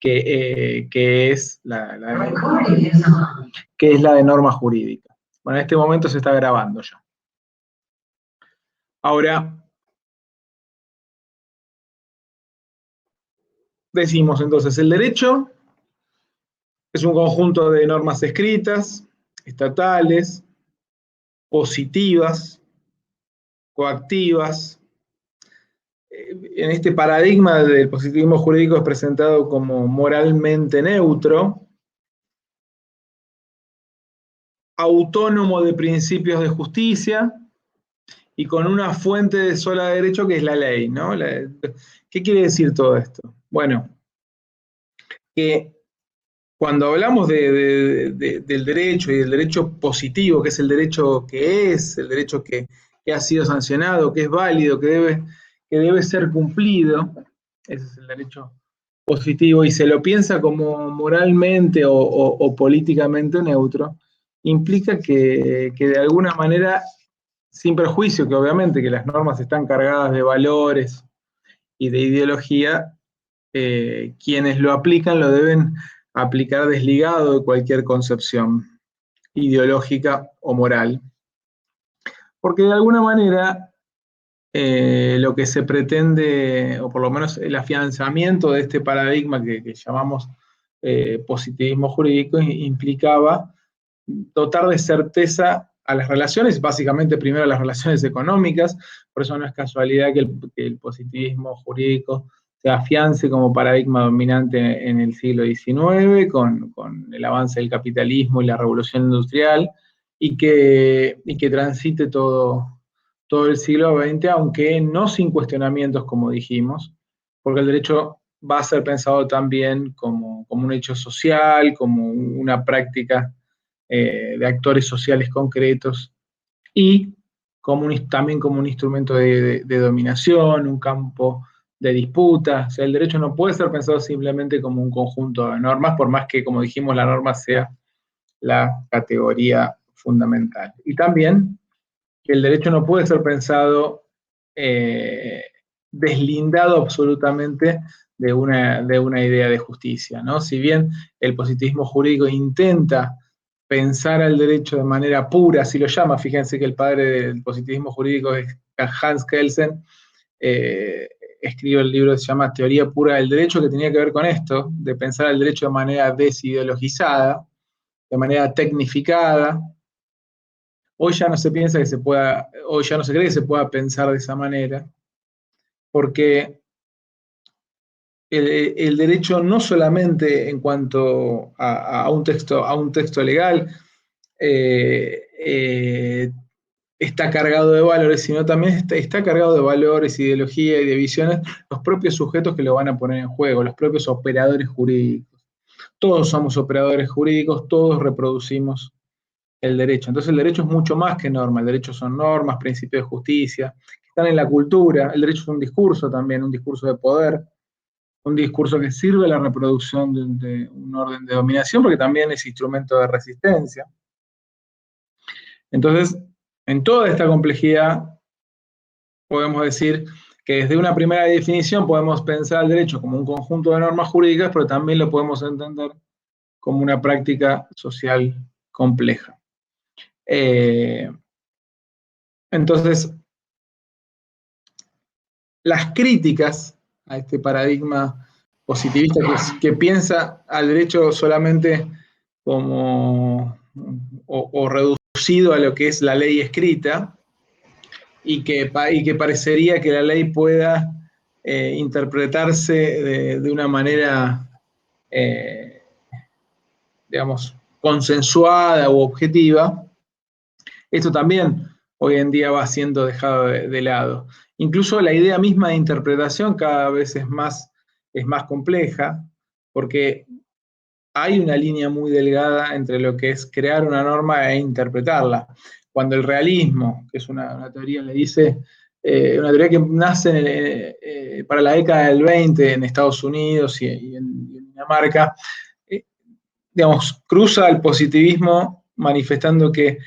que es que es la de norma jurídica. Bueno, en este momento se está grabando ya. Ahora, decimos entonces, el derecho es un conjunto de normas escritas, estatales, positivas, coactivas. En este paradigma del positivismo jurídico es presentado como moralmente neutro, autónomo de principios de justicia y con una fuente de sola derecho que es la ley, ¿no? ¿Qué quiere decir todo esto? Bueno, que cuando hablamos del derecho y del derecho positivo, que es el derecho que es, el derecho que ha sido sancionado, que es válido, que debe ser cumplido, ese es el derecho positivo, y se lo piensa como moralmente o políticamente neutro, implica que de alguna manera, sin perjuicio que obviamente que las normas están cargadas de valores y de ideología, quienes lo aplican lo deben aplicar desligado de cualquier concepción ideológica o moral. Porque de alguna manera lo que se pretende, o por lo menos el afianzamiento de este paradigma que llamamos positivismo jurídico, implicaba dotar de certeza a las relaciones, básicamente primero a las relaciones económicas, por eso no es casualidad que el positivismo jurídico se afiance como paradigma dominante en el siglo XIX, con el avance del capitalismo y la revolución industrial, y que transite todo el siglo XX, aunque no sin cuestionamientos, como dijimos, porque el derecho va a ser pensado también como un hecho social, como una práctica de actores sociales concretos, y también como un instrumento de dominación, un campo de disputa. O sea, el derecho no puede ser pensado simplemente como un conjunto de normas, por más que, como dijimos, la norma sea la categoría fundamental. Y también que el derecho no puede ser pensado deslindado absolutamente de una idea de justicia, ¿no? Si bien el positivismo jurídico intenta pensar al derecho de manera pura, así lo llama, fíjense que el padre del positivismo jurídico es Hans Kelsen, escribe el libro que se llama Teoría Pura del Derecho, que tenía que ver con esto, de pensar al derecho de manera desideologizada, de manera tecnificada. Hoy ya no se piensa que se pueda, hoy ya no se cree que se pueda pensar de esa manera, porque el derecho no solamente en cuanto a un texto legal está cargado de valores, sino también está cargado de valores, ideología y de visiones, los propios sujetos que lo van a poner en juego, los propios operadores jurídicos. Todos somos operadores jurídicos, todos reproducimos el derecho. Entonces el derecho es mucho más que norma, el derecho son normas, principios de justicia, que están en la cultura, el derecho es un discurso también, un discurso de poder, un discurso que sirve a la reproducción de un orden de dominación, porque también es instrumento de resistencia. Entonces, en toda esta complejidad, podemos decir que desde una primera definición podemos pensar el derecho como un conjunto de normas jurídicas, pero también lo podemos entender como una práctica social compleja. Entonces, las críticas a este paradigma positivista que piensa al derecho solamente como o reducido a lo que es la ley escrita y que parecería que la ley pueda interpretarse de una manera, digamos, consensuada u objetiva. Esto también hoy en día va siendo dejado de lado. Incluso la idea misma de interpretación cada vez es más compleja, porque hay una línea muy delgada entre lo que es crear una norma e interpretarla. Cuando el realismo, que es una teoría, le dice, una teoría que nace para la década del 20 en Estados Unidos y en Dinamarca, digamos, cruza el positivismo manifestando que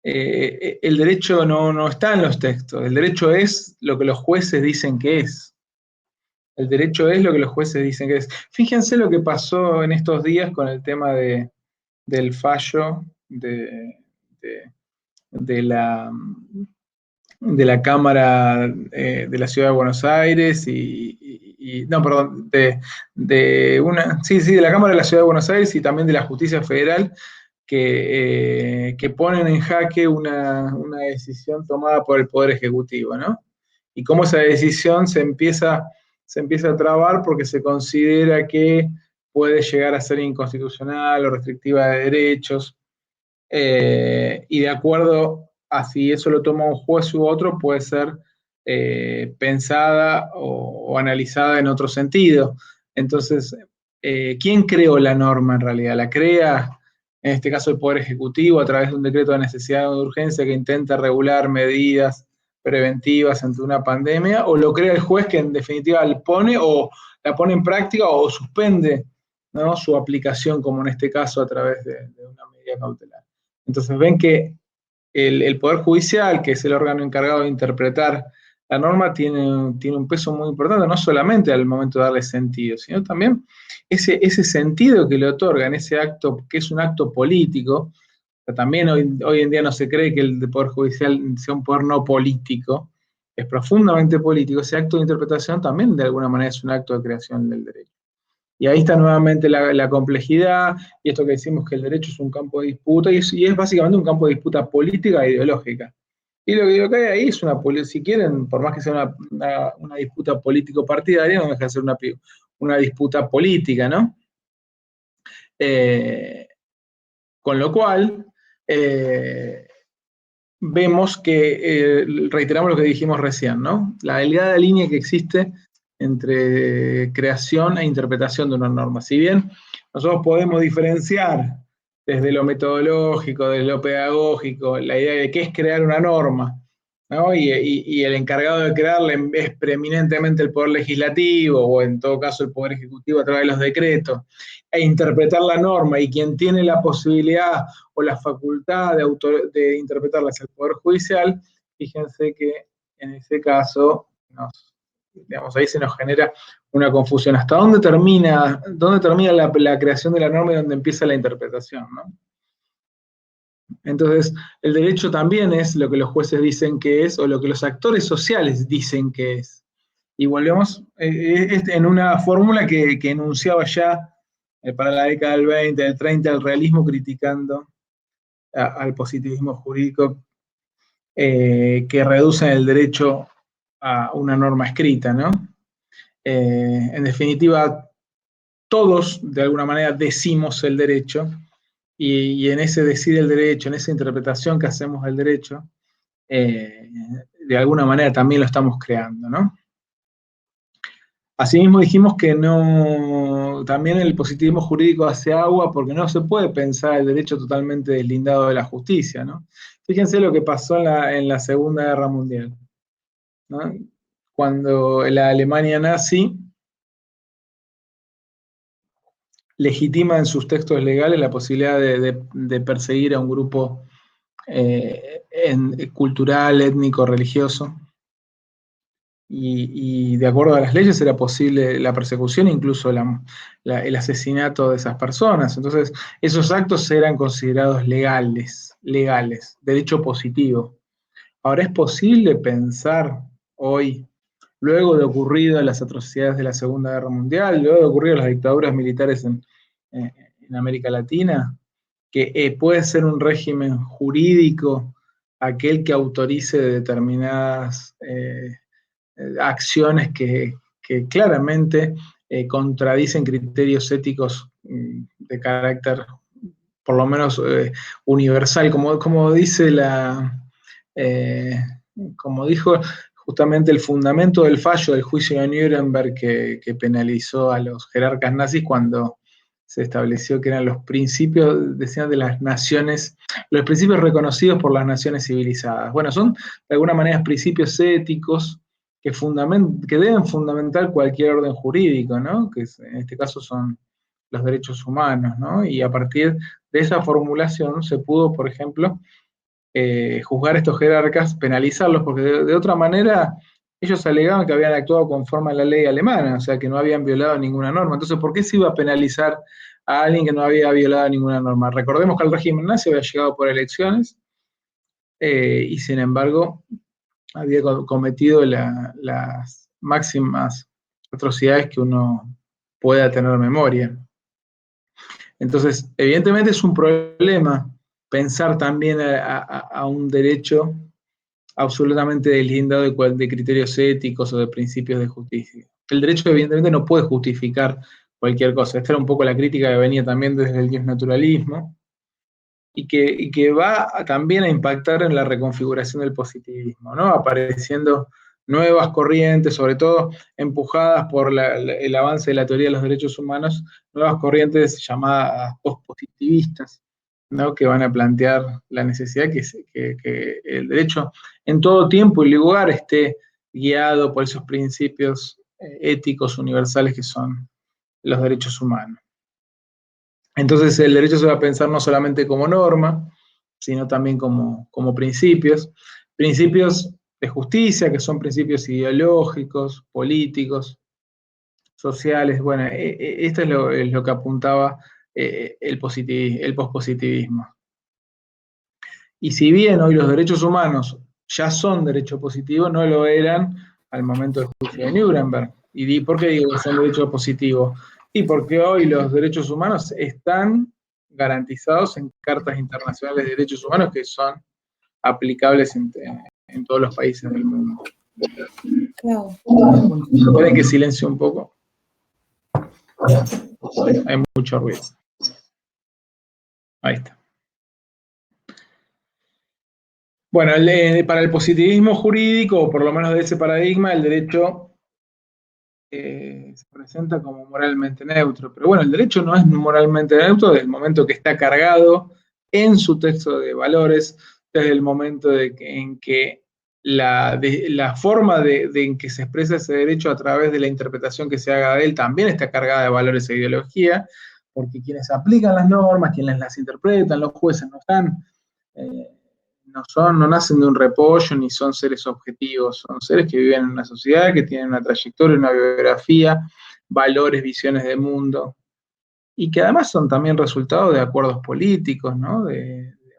el derecho no está en los textos, el derecho es lo que los jueces dicen que es. El derecho es lo que los jueces dicen que es. Fíjense lo que pasó en estos días con el tema del fallo de- de la, de la Cámara de la Ciudad de Buenos Aires no, perdón, de la Cámara de la Ciudad de Buenos Aires y también de la Justicia Federal que ponen en jaque una decisión tomada por el Poder Ejecutivo, ¿no? Y cómo esa decisión se empieza a trabar porque se considera que puede llegar a ser inconstitucional o restrictiva de derechos, y de acuerdo a si eso lo toma un juez u otro, puede ser pensada o analizada en otro sentido. Entonces, ¿quién creó la norma en realidad? ¿La crea, en este caso, el Poder Ejecutivo a través de un decreto de necesidad o de urgencia que intenta regular medidas preventivas ante una pandemia? ¿O lo crea el juez que en definitiva la pone en práctica o suspende, ¿no?, su aplicación, como en este caso a través de una medida cautelar? Entonces ven que el Poder Judicial, que es el órgano encargado de interpretar la norma, tiene un peso muy importante, no solamente al momento de darle sentido, sino también ese sentido que le otorga en ese acto, que es un acto político. También hoy en día no se cree que el Poder Judicial sea un poder no político, es profundamente político. Ese acto de interpretación también de alguna manera es un acto de creación del derecho. Y ahí está nuevamente la complejidad, y esto que decimos que el derecho es un campo de disputa, y es básicamente un campo de disputa política e ideológica. Y lo que digo que hay ahí es si quieren, por más que sea una disputa político-partidaria, no deja de ser una disputa política, ¿no? Con lo cual, vemos que, reiteramos lo que dijimos recién, ¿no? La delgada línea que existe entre creación e interpretación de una norma. Si bien nosotros podemos diferenciar desde lo metodológico, desde lo pedagógico, la idea de qué es crear una norma, ¿no? Y el encargado de crearla es preeminentemente el Poder Legislativo, o en todo caso el Poder Ejecutivo a través de los decretos, e interpretar la norma, y quien tiene la posibilidad o la facultad de interpretarla es el Poder Judicial. Fíjense que en ese caso, digamos, ahí se nos genera una confusión. ¿Hasta dónde termina la creación de la norma y dónde empieza la interpretación, ¿no? Entonces, el derecho también es lo que los jueces dicen que es, o lo que los actores sociales dicen que es. Y volvemos en una fórmula que enunciaba ya para la década del 20, del 30, el realismo criticando al positivismo jurídico, que reducen el derecho a una norma escrita, ¿no? En definitiva, todos de alguna manera decimos el derecho, y en ese decir el derecho, en esa interpretación que hacemos del derecho, de alguna manera también lo estamos creando, ¿no? Asimismo dijimos que también el positivismo jurídico hace agua porque no se puede pensar el derecho totalmente deslindado de la justicia, ¿no? Fíjense lo que pasó en la Segunda Guerra Mundial, ¿no? Cuando la Alemania nazi legitima en sus textos legales la posibilidad de perseguir a un grupo cultural, étnico, religioso, y de acuerdo a las leyes era posible la persecución, incluso el asesinato de esas personas. Entonces, esos actos eran considerados legales, derecho positivo. Ahora, ¿es posible pensar hoy, luego de ocurrido las atrocidades de la Segunda Guerra Mundial, luego de ocurrido las dictaduras militares en América Latina, que puede ser un régimen jurídico aquel que autorice determinadas acciones que claramente contradicen criterios éticos de carácter, por lo menos, universal, como dice eh, como dijo justamente el fundamento del fallo del juicio de Nuremberg que penalizó a los jerarcas nazis cuando se estableció que eran los principios, decían, de las naciones, los principios reconocidos por las naciones civilizadas. Bueno, son de alguna manera principios éticos que deben fundamentar cualquier orden jurídico, ¿no? Que en este caso son los derechos humanos, ¿no? Y a partir de esa formulación se pudo, por ejemplo, juzgar a estos jerarcas, penalizarlos, porque de otra manera ellos alegaban que habían actuado conforme a la ley alemana, o sea, que no habían violado ninguna norma. Entonces, ¿por qué se iba a penalizar a alguien que no había violado ninguna norma? Recordemos que el régimen nazi había llegado por elecciones y, sin embargo, había cometido las máximas atrocidades que uno pueda tener memoria. Entonces, evidentemente es un problema pensar también a un derecho absolutamente deslindado de criterios éticos o de principios de justicia. El derecho evidentemente no puede justificar cualquier cosa. Esta era un poco la crítica que venía también desde el naturalismo y que va también a impactar en la reconfiguración del positivismo, ¿no? Apareciendo nuevas corrientes, sobre todo empujadas por el avance de la teoría de los derechos humanos, nuevas corrientes llamadas pospositivistas, ¿no? Que van a plantear la necesidad que el derecho en todo tiempo y lugar esté guiado por esos principios éticos universales que son los derechos humanos. Entonces el derecho se va a pensar no solamente como norma, sino también como principios. Principios de justicia, que son principios ideológicos, políticos, sociales. Bueno, esto es lo que apuntaba el pospositivismo. Y si bien hoy los derechos humanos ya son derecho positivo, no lo eran al momento del juicio de Nuremberg. ¿Y por qué digo que son derechos positivos? Y porque hoy los derechos humanos están garantizados en cartas internacionales de derechos humanos que son aplicables en todos los países del mundo. Claro. ¿Pueden que silencie un poco? Hay mucho ruido. Ahí está. Bueno, para el positivismo jurídico, o por lo menos de ese paradigma, el derecho se presenta como moralmente neutro. Pero bueno, el derecho no es moralmente neutro desde el momento que está cargado en su texto de valores, desde el momento en que la forma en que se expresa ese derecho a través de la interpretación que se haga de él también está cargada de valores e ideología, porque quienes aplican las normas, quienes las interpretan, los jueces no están... no nacen de un repollo ni son seres objetivos, son seres que viven en una sociedad, que tienen una trayectoria, una biografía, valores, visiones de mundo, y que además son también resultado de acuerdos políticos, ¿no?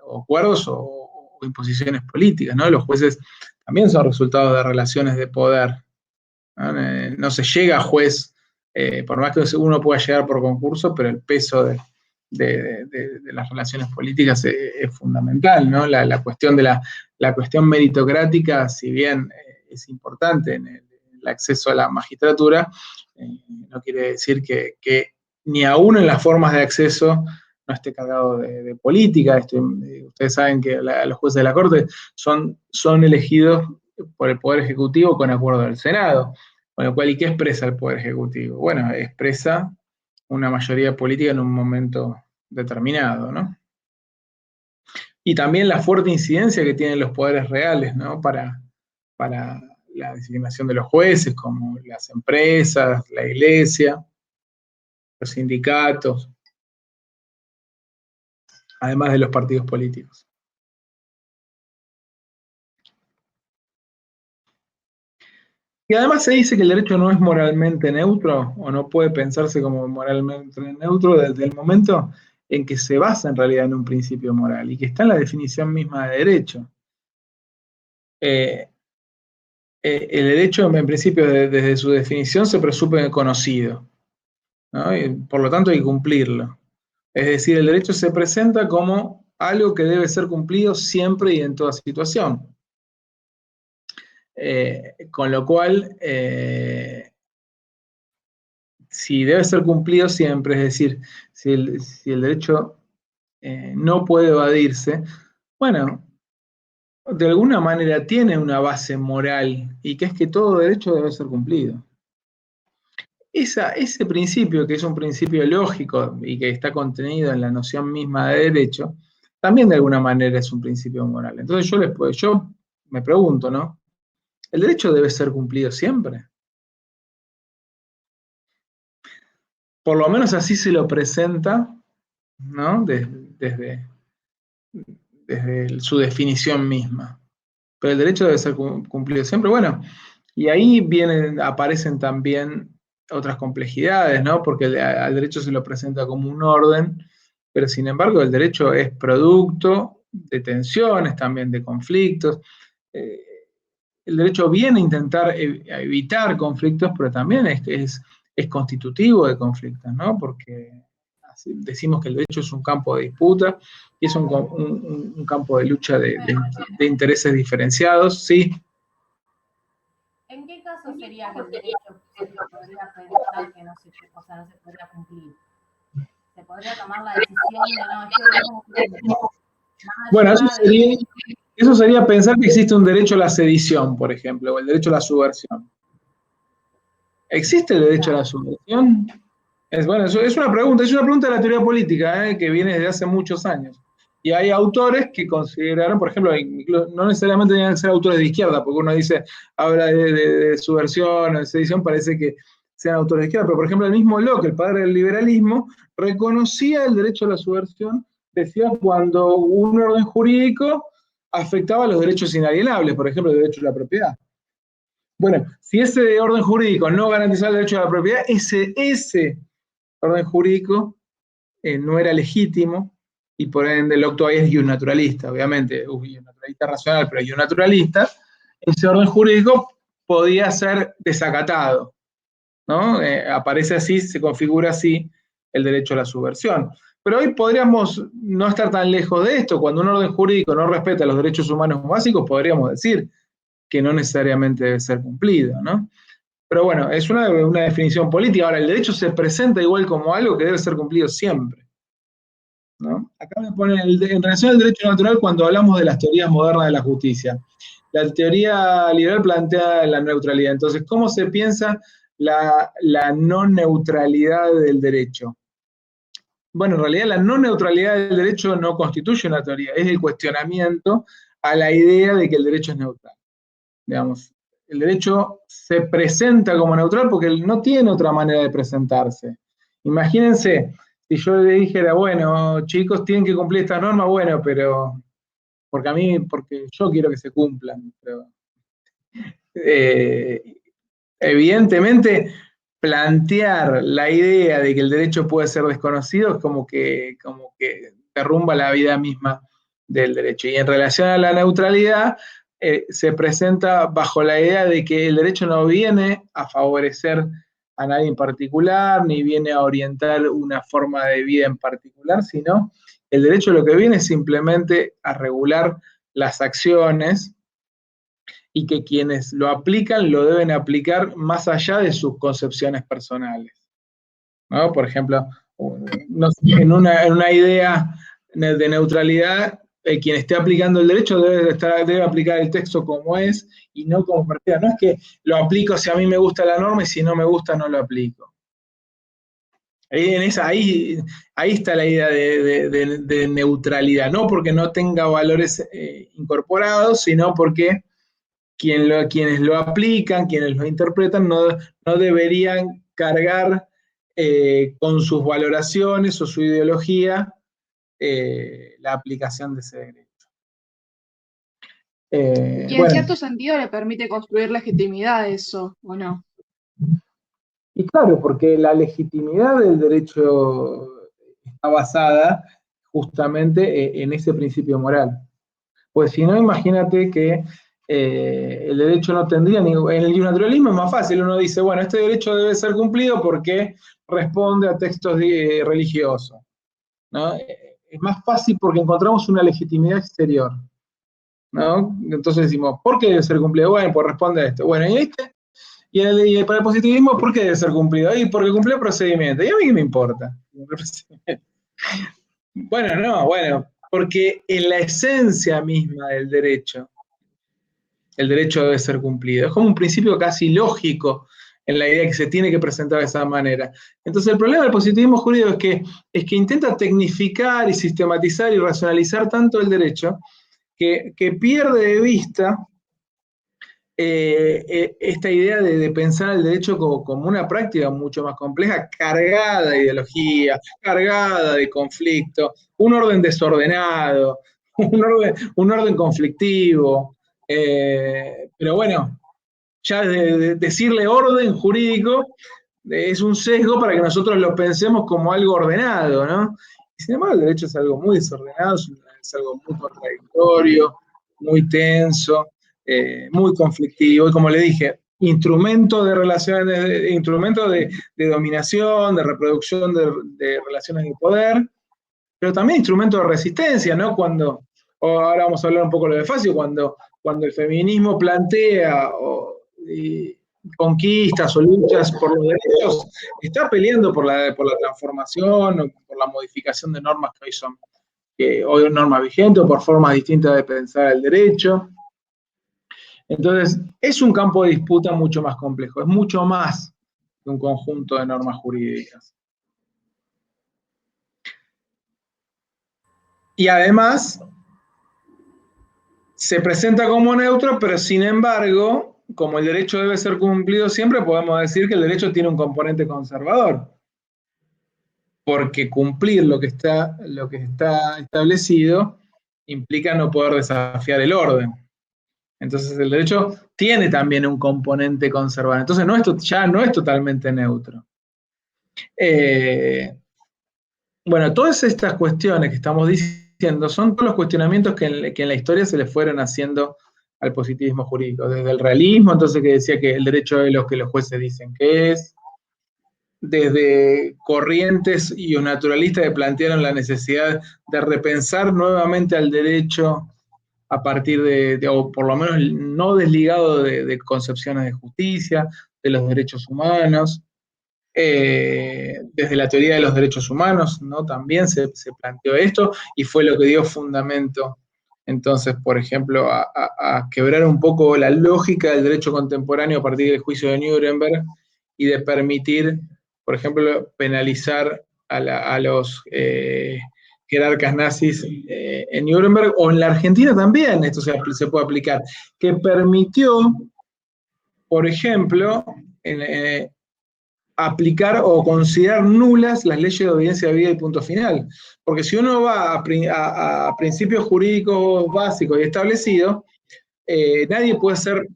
O acuerdos o imposiciones políticas, ¿no? Los jueces también son resultado de relaciones de poder, ¿no? No se llega a juez, por más que uno pueda llegar por concurso, pero el peso de las relaciones políticas es fundamental, ¿no? La cuestión la cuestión meritocrática, si bien es importante en el acceso a la magistratura, no quiere decir que ni aún en las formas de acceso no esté cargado de política. Ustedes saben que los jueces de la Corte son elegidos por el Poder Ejecutivo con acuerdo del Senado. Con lo cual, ¿y qué expresa el Poder Ejecutivo? Bueno, expresa una mayoría política en un momento determinado, ¿no? Y también la fuerte incidencia que tienen los poderes reales, ¿no? Para la designación de los jueces, como las empresas, la iglesia, los sindicatos, además de los partidos políticos. Y además se dice que el derecho no es moralmente neutro, o no puede pensarse como moralmente neutro desde el momento en que se basa en realidad en un principio moral, y que está en la definición misma de derecho. El derecho, en principio, desde su definición, se presume conocido, ¿no? Y por lo tanto hay que cumplirlo. Es decir, el derecho se presenta como algo que debe ser cumplido siempre y en toda situación. Con lo cual, si debe ser cumplido siempre, es decir, si el derecho no puede evadirse, bueno, de alguna manera tiene una base moral, y que es que todo derecho debe ser cumplido. Ese principio, que es un principio lógico y que está contenido en la noción misma de derecho, también de alguna manera es un principio moral. Entonces yo me pregunto, ¿no? ¿El derecho debe ser cumplido siempre? Por lo menos así se lo presenta, ¿no? Desde su definición misma. Pero el derecho debe ser cumplido siempre. Bueno, Y ahí aparecen también otras complejidades, ¿no? Porque al derecho se lo presenta como un orden, pero sin embargo el derecho es producto de tensiones, también de conflictos. Eh, el derecho viene a intentar evitar conflictos, pero también es constitutivo de conflictos, ¿no? Porque decimos que el derecho es un campo de disputa y es un campo de lucha de intereses diferenciados, ¿sí? ¿En qué caso sería que el derecho se podría pensar que no se podría cumplir? ¿Se podría tomar la decisión de no, yo bueno, eso sería pensar que existe un derecho a la sedición, por ejemplo, o el derecho a la subversión. ¿Existe el derecho a la subversión? Bueno, eso es una pregunta de la teoría política, que viene desde hace muchos años. Y hay autores que consideraron, por ejemplo, no necesariamente tenían que ser autores de izquierda, porque uno dice, habla de subversión o de sedición, parece que sean autores de izquierda, pero por ejemplo el mismo Locke, el padre del liberalismo, reconocía el derecho a la subversión, decía cuando un orden jurídico afectaba los derechos inalienables, por ejemplo el derecho a la propiedad. Bueno, si ese orden jurídico no garantizaba el derecho a la propiedad, ese orden jurídico no era legítimo y por ende Locke todavía es naturalista, obviamente, naturalista racional, pero naturalista, ese orden jurídico podía ser desacatado, ¿no? Aparece así, se configura así el derecho a la subversión. Pero hoy podríamos no estar tan lejos de esto. Cuando un orden jurídico no respeta los derechos humanos básicos, podríamos decir que no necesariamente debe ser cumplido, ¿no? Pero bueno, es una definición política. Ahora, el derecho se presenta igual como algo que debe ser cumplido siempre, ¿no? Acá me ponen, en relación al derecho natural, cuando hablamos de las teorías modernas de la justicia. La teoría liberal plantea la neutralidad. Entonces, ¿cómo se piensa la no neutralidad del derecho? Bueno, en realidad la no neutralidad del derecho no constituye una teoría, es el cuestionamiento a la idea de que el derecho es neutral. Digamos, el derecho se presenta como neutral porque no tiene otra manera de presentarse. Imagínense, si yo le dijera, bueno, chicos, tienen que cumplir esta norma, bueno, pero porque yo quiero que se cumplan. Pero, evidentemente, plantear la idea de que el derecho puede ser desconocido es como que derrumba la vida misma del derecho. Y en relación a la neutralidad, se presenta bajo la idea de que el derecho no viene a favorecer a nadie en particular, ni viene a orientar una forma de vida en particular, sino el derecho lo que viene es simplemente a regular las acciones y que quienes lo aplican lo deben aplicar más allá de sus concepciones personales, ¿no? Por ejemplo, en una idea de neutralidad, quien esté aplicando el derecho debe aplicar el texto como es y no como partida. No es que lo aplico si a mí me gusta la norma y si no me gusta no lo aplico. Ahí está la idea de neutralidad, no porque no tenga valores incorporados, sino porque quienes lo aplican, quienes lo interpretan, no deberían cargar con sus valoraciones o su ideología la aplicación de ese derecho. Y en cierto sentido le permite construir legitimidad a eso, ¿o no? Y claro, porque la legitimidad del derecho está basada justamente en ese principio moral. Pues si no, imagínate que el derecho no tendría ningún... En el naturalismo es más fácil, uno dice, bueno, este derecho debe ser cumplido porque responde a textos religiosos, ¿no? Es más fácil porque encontramos una legitimidad exterior, ¿no? Entonces decimos, ¿por qué debe ser cumplido? Bueno, pues responde a esto. Bueno, y para el positivismo, ¿por qué debe ser cumplido? Y porque cumplió el procedimiento. ¿Y a mí qué me importa? Bueno, porque en la esencia misma del derecho, el derecho debe ser cumplido. Es como un principio casi lógico en la idea que se tiene que presentar de esa manera. Entonces el problema del positivismo jurídico es que intenta tecnificar y sistematizar y racionalizar tanto el derecho que pierde de vista esta idea de pensar el derecho como una práctica mucho más compleja, cargada de ideología, cargada de conflicto, un orden desordenado, un orden conflictivo. Pero bueno, ya de decirle orden jurídico es un sesgo para que nosotros lo pensemos como algo ordenado, ¿no? Y sin embargo, el derecho es algo muy desordenado, es algo muy contradictorio, muy tenso, muy conflictivo, y como le dije, instrumento de relaciones, instrumento de dominación, de reproducción de relaciones de poder, pero también instrumento de resistencia, ¿no? Ahora vamos a hablar un poco de lo de Facio, cuando el feminismo plantea conquistas o luchas por los derechos, está peleando por la transformación o por la modificación de normas que hoy son normas vigentes, o por formas distintas de pensar el derecho. Entonces, es un campo de disputa mucho más complejo, es mucho más que un conjunto de normas jurídicas. Y además, se presenta como neutro, pero sin embargo, como el derecho debe ser cumplido siempre, podemos decir que el derecho tiene un componente conservador. Porque cumplir lo que está establecido implica no poder desafiar el orden. Entonces el derecho tiene también un componente conservador. Entonces ya no es totalmente neutro. Bueno, todas estas cuestiones que estamos diciendo son todos los cuestionamientos que en la historia se le fueron haciendo al positivismo jurídico. Desde el realismo, entonces, que decía que el derecho es lo que los jueces dicen que es, desde corrientes y un naturalista que plantearon la necesidad de repensar nuevamente al derecho a partir o por lo menos no desligado de concepciones de justicia, de los derechos humanos. Desde la teoría de los derechos humanos, ¿no? También se planteó esto y fue lo que dio fundamento, entonces, por ejemplo, a quebrar un poco la lógica del derecho contemporáneo a partir del juicio de Nuremberg y de permitir, por ejemplo, penalizar a los jerarcas nazis en Nuremberg, o en la Argentina también esto se puede aplicar, que permitió, por ejemplo, aplicar o considerar nulas las leyes de obediencia debida y punto final. Porque si uno va a principios jurídicos básicos y establecidos, nadie puede ser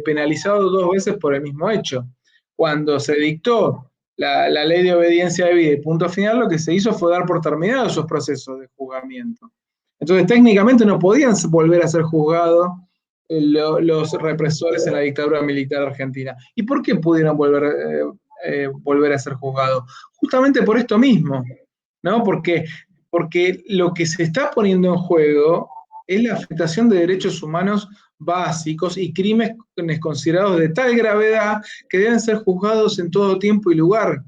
penalizado 2 veces por el mismo hecho. Cuando se dictó la ley de obediencia debida y punto final, lo que se hizo fue dar por terminados esos procesos de juzgamiento. Entonces, técnicamente no podían volver a ser juzgados los represores en la dictadura militar argentina. ¿Y por qué pudieron volver a ser juzgados? Justamente por esto mismo, ¿no? Porque lo que se está poniendo en juego es la afectación de derechos humanos básicos y crímenes considerados de tal gravedad que deben ser juzgados en todo tiempo y lugar.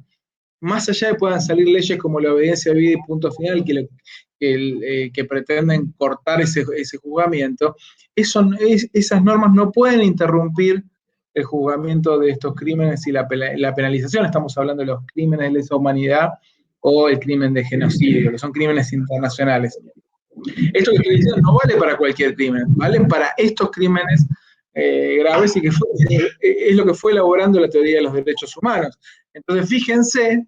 Más allá de que puedan salir leyes como la obediencia debida y punto final que pretenden cortar ese juzgamiento, esas normas no pueden interrumpir el juzgamiento de estos crímenes y la penalización. Estamos hablando de los crímenes de lesa humanidad o el crimen de genocidio, que son crímenes internacionales. Esto que estoy diciendo no vale para cualquier crimen, vale para estos crímenes graves, y que es lo que fue elaborando la teoría de los derechos humanos. Entonces, fíjense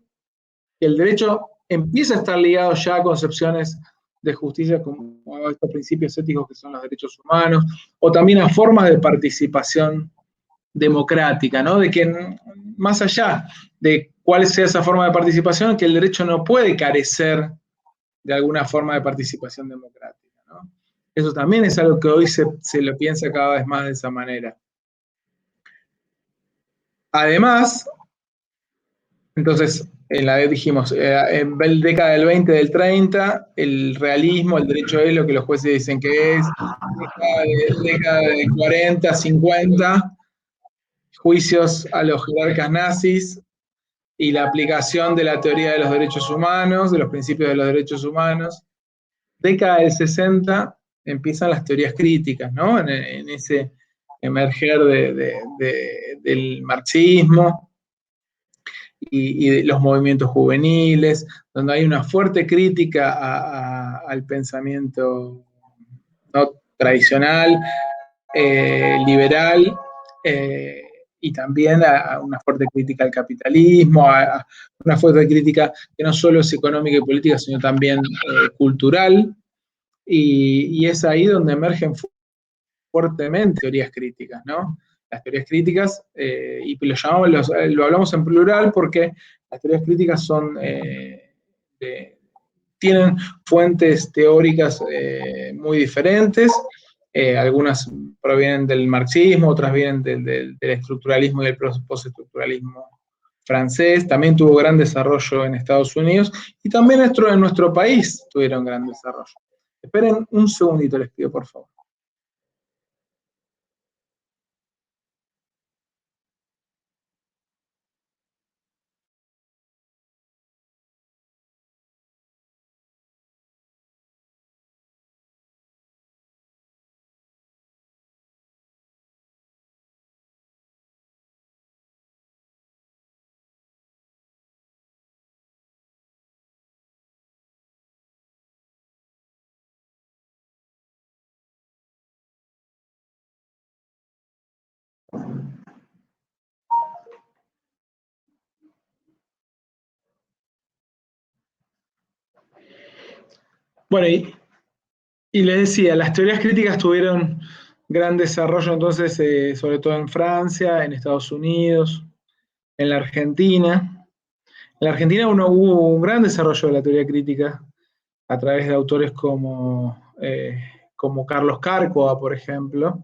que el derecho empieza a estar ligado ya a concepciones de justicia como a estos principios éticos que son los derechos humanos, o también a formas de participación democrática, ¿no? De que más allá de cuál sea esa forma de participación, que el derecho no puede carecer de alguna forma de participación democrática, ¿no? Eso también es algo que hoy se lo piensa cada vez más de esa manera. Además, entonces, dijimos, en la década del 20, del 30, el realismo, el derecho es lo que los jueces dicen que es, década del 40, 50, juicios a los jerarcas nazis y la aplicación de la teoría de los derechos humanos, de los principios de los derechos humanos. Década del 60 empiezan las teorías críticas, ¿no? En ese emerger del marxismo y de los movimientos juveniles, donde hay una fuerte crítica al pensamiento ¿no? tradicional, liberal, y también a una fuerte crítica al capitalismo, a una fuerte crítica que no solo es económica y política, sino también cultural, y es ahí donde emergen fuertemente teorías críticas, ¿no? las teorías críticas, y lo hablamos en plural porque las teorías críticas tienen fuentes teóricas muy diferentes. Algunas provienen del marxismo, otras vienen del estructuralismo y del postestructuralismo francés. También tuvo gran desarrollo en Estados Unidos y también en nuestro país tuvieron gran desarrollo. Esperen un segundito, les pido, por favor. Bueno, y les decía, las teorías críticas tuvieron gran desarrollo entonces, sobre todo en Francia, en Estados Unidos, en la Argentina. En la Argentina hubo un gran desarrollo de la teoría crítica a través de autores como Carlos Cárcova, por ejemplo,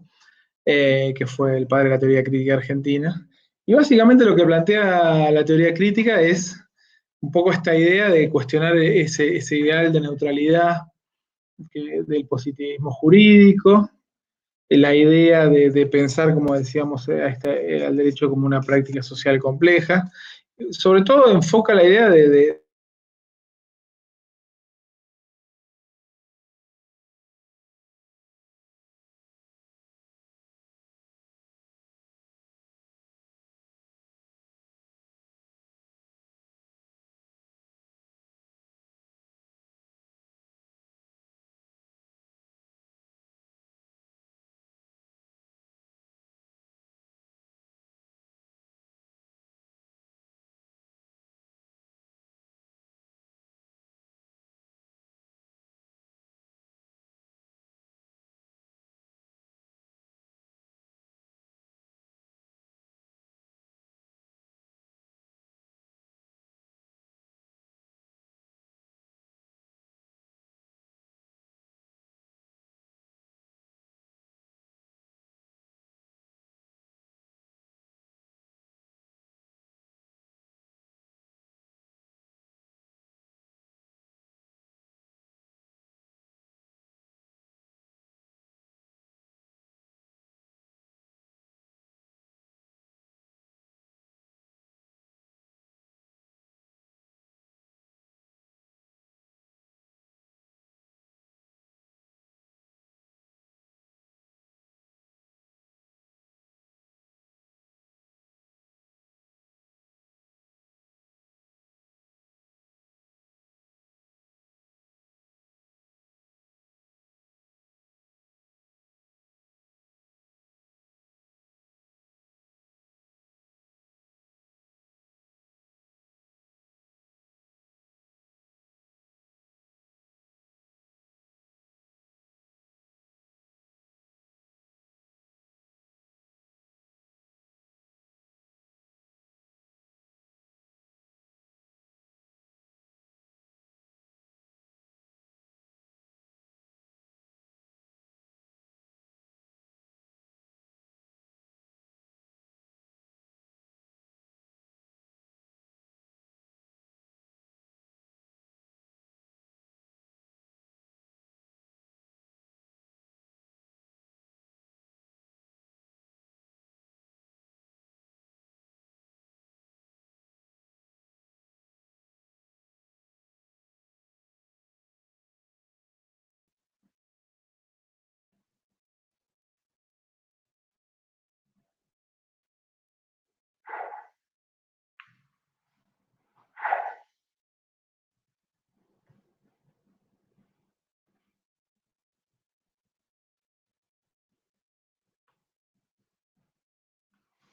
que fue el padre de la teoría crítica argentina. Y básicamente lo que plantea la teoría crítica es un poco esta idea de cuestionar ese ideal de neutralidad del positivismo jurídico, la idea de pensar, como decíamos, al derecho como una práctica social compleja. Sobre todo enfoca la idea de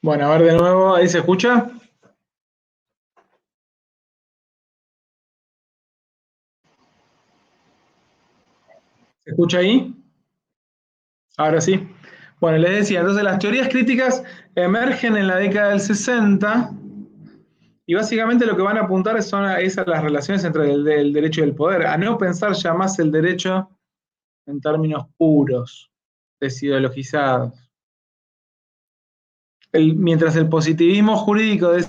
bueno, a ver de nuevo, ¿ahí se escucha? ¿Se escucha ahí? Ahora sí. Bueno, les decía, entonces las teorías críticas emergen en la década del 60 y básicamente lo que van a apuntar son a las relaciones entre el derecho y el poder, a no pensar ya más el derecho en términos puros, desideologizados. Mientras el positivismo jurídico de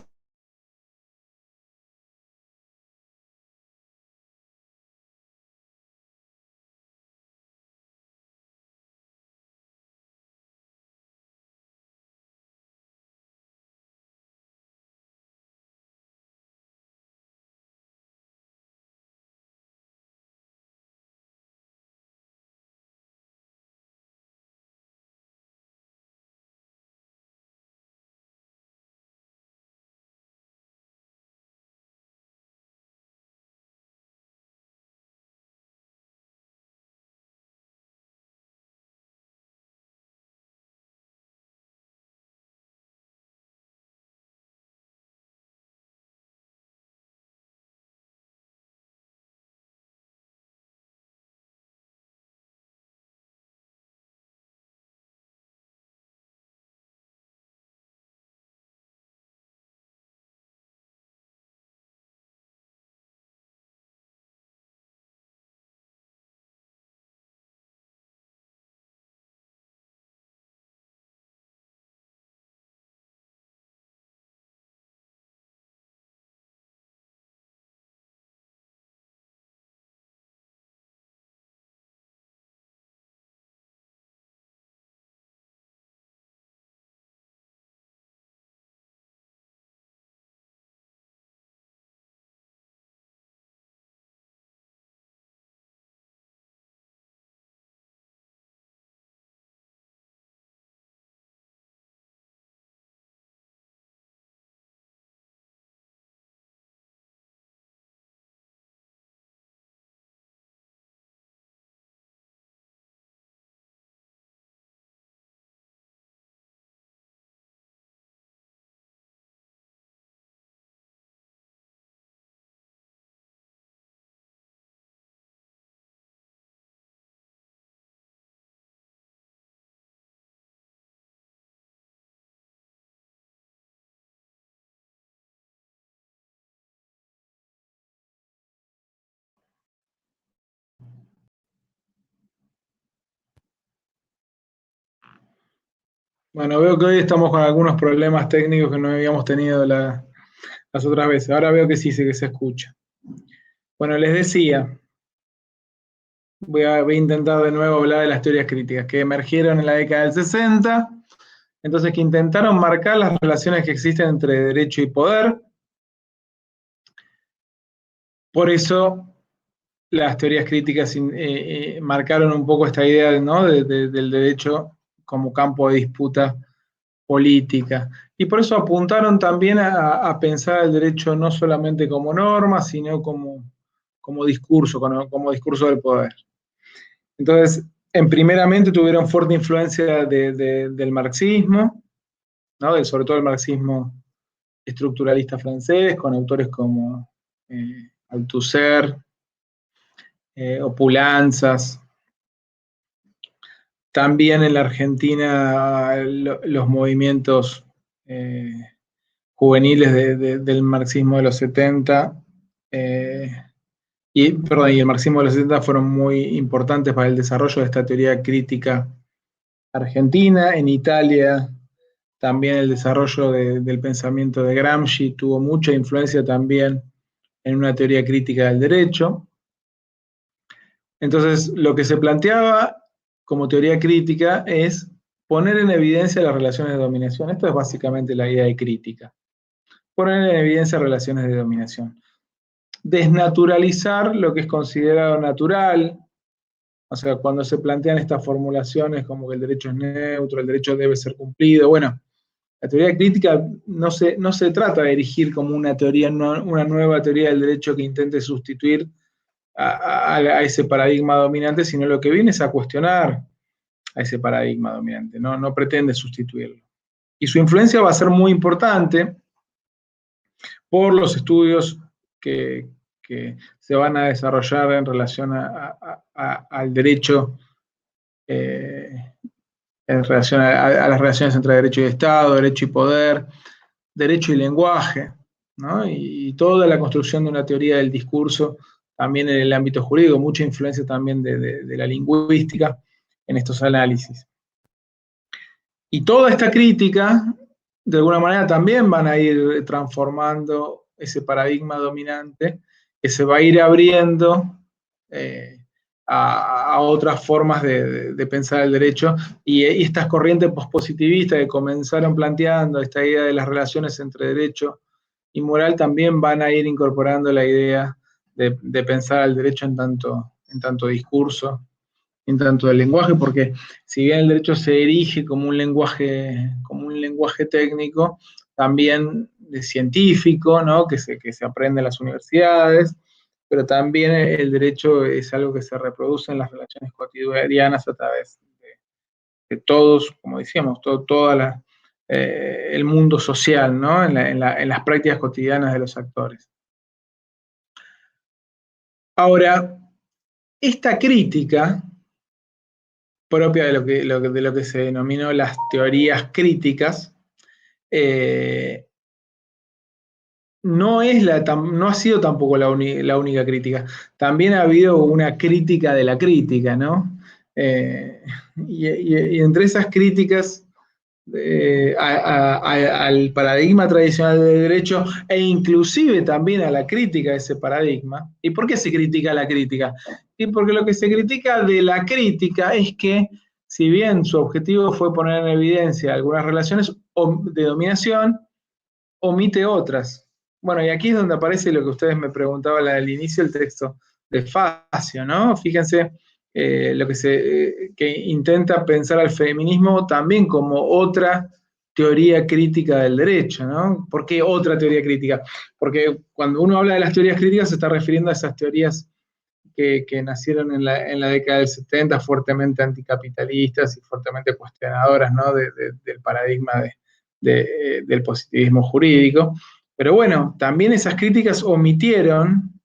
bueno, veo que hoy estamos con algunos problemas técnicos que no habíamos tenido las otras veces. Ahora veo que sí, que se escucha. Bueno, les decía, voy a intentar de nuevo hablar de las teorías críticas que emergieron en la década del 60, entonces que intentaron marcar las relaciones que existen entre derecho y poder. Por eso las teorías críticas marcaron un poco esta idea, ¿no? del derecho como campo de disputa política. Y por eso apuntaron también a pensar el derecho no solamente como norma, sino como discurso, como discurso del poder. Entonces, primeramente tuvieron fuerte influencia del marxismo, ¿no? Sobre todo el marxismo estructuralista francés, con autores como Althusser, Opulanzas. También en la Argentina los movimientos juveniles del marxismo de los 70 y el marxismo de los 70 fueron muy importantes para el desarrollo de esta teoría crítica argentina. En Italia también el desarrollo del pensamiento de Gramsci tuvo mucha influencia también en una teoría crítica del derecho. Entonces, lo que se planteaba como teoría crítica es poner en evidencia las relaciones de dominación. Esto es básicamente la idea de crítica. Poner en evidencia relaciones de dominación. Desnaturalizar lo que es considerado natural. O sea, cuando se plantean estas formulaciones como que el derecho es neutro, el derecho debe ser cumplido, bueno, la teoría crítica no se trata de erigir como una teoría, una nueva teoría del derecho que intente sustituir a ese paradigma dominante, sino lo que viene es a cuestionar a ese paradigma dominante, no pretende sustituirlo. Y su influencia va a ser muy importante por los estudios que se van a desarrollar en relación al derecho en relación a las relaciones entre derecho y Estado, derecho y poder, derecho y lenguaje, ¿no? Y toda la construcción de una teoría del discurso también en el ámbito jurídico, mucha influencia también de la lingüística en estos análisis. Y toda esta crítica, de alguna manera, también van a ir transformando ese paradigma dominante que se va a ir abriendo a otras formas de pensar el derecho, y estas corrientes pospositivistas que comenzaron planteando esta idea de las relaciones entre derecho y moral también van a ir incorporando la idea de pensar al derecho en tanto discurso, en tanto del lenguaje, porque si bien el derecho se erige como un lenguaje técnico, también científico, ¿no? que se aprende en las universidades, pero también el derecho es algo que se reproduce en las relaciones cotidianas a través de todos, como decíamos, todo el mundo social, ¿no? en las prácticas cotidianas de los actores. Ahora, esta crítica propia de lo que se denominó las teorías críticas, no ha sido tampoco la única crítica. También ha habido una crítica de la crítica, ¿no? Y entre esas críticas al paradigma tradicional del derecho, e inclusive también a la crítica de ese paradigma. ¿Y por qué se critica la crítica? Y porque lo que se critica de la crítica es que, si bien su objetivo fue poner en evidencia algunas relaciones de dominación, omite otras. Bueno, y aquí es donde aparece lo que ustedes me preguntaban al inicio, el texto de Facio, ¿no? Fíjense lo que intenta pensar al feminismo también como otra teoría crítica del derecho, ¿no? ¿Por qué otra teoría crítica? Porque cuando uno habla de las teorías críticas se está refiriendo a esas teorías que nacieron en la década del 70, fuertemente anticapitalistas y fuertemente cuestionadoras, ¿no? del paradigma del positivismo jurídico. Pero bueno, también esas críticas omitieron,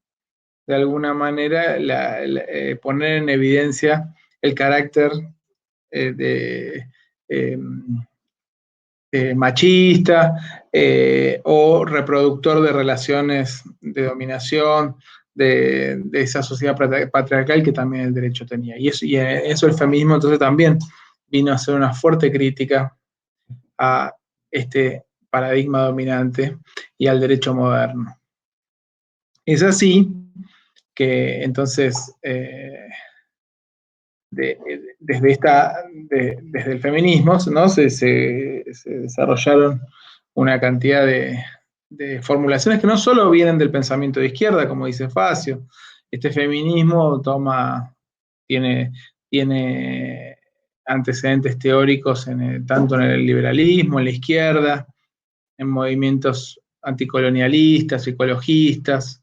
de alguna manera, poner en evidencia el carácter de machista o reproductor de relaciones de dominación de esa sociedad patriarcal que también el derecho tenía. Y eso el feminismo entonces también vino a hacer una fuerte crítica a este paradigma dominante y al derecho moderno. Es así que entonces desde el feminismo, ¿no? se desarrollaron una cantidad de formulaciones que no solo vienen del pensamiento de izquierda, como dice Facio. Este feminismo tiene antecedentes teóricos tanto en el liberalismo, en la izquierda, en movimientos anticolonialistas, ecologistas,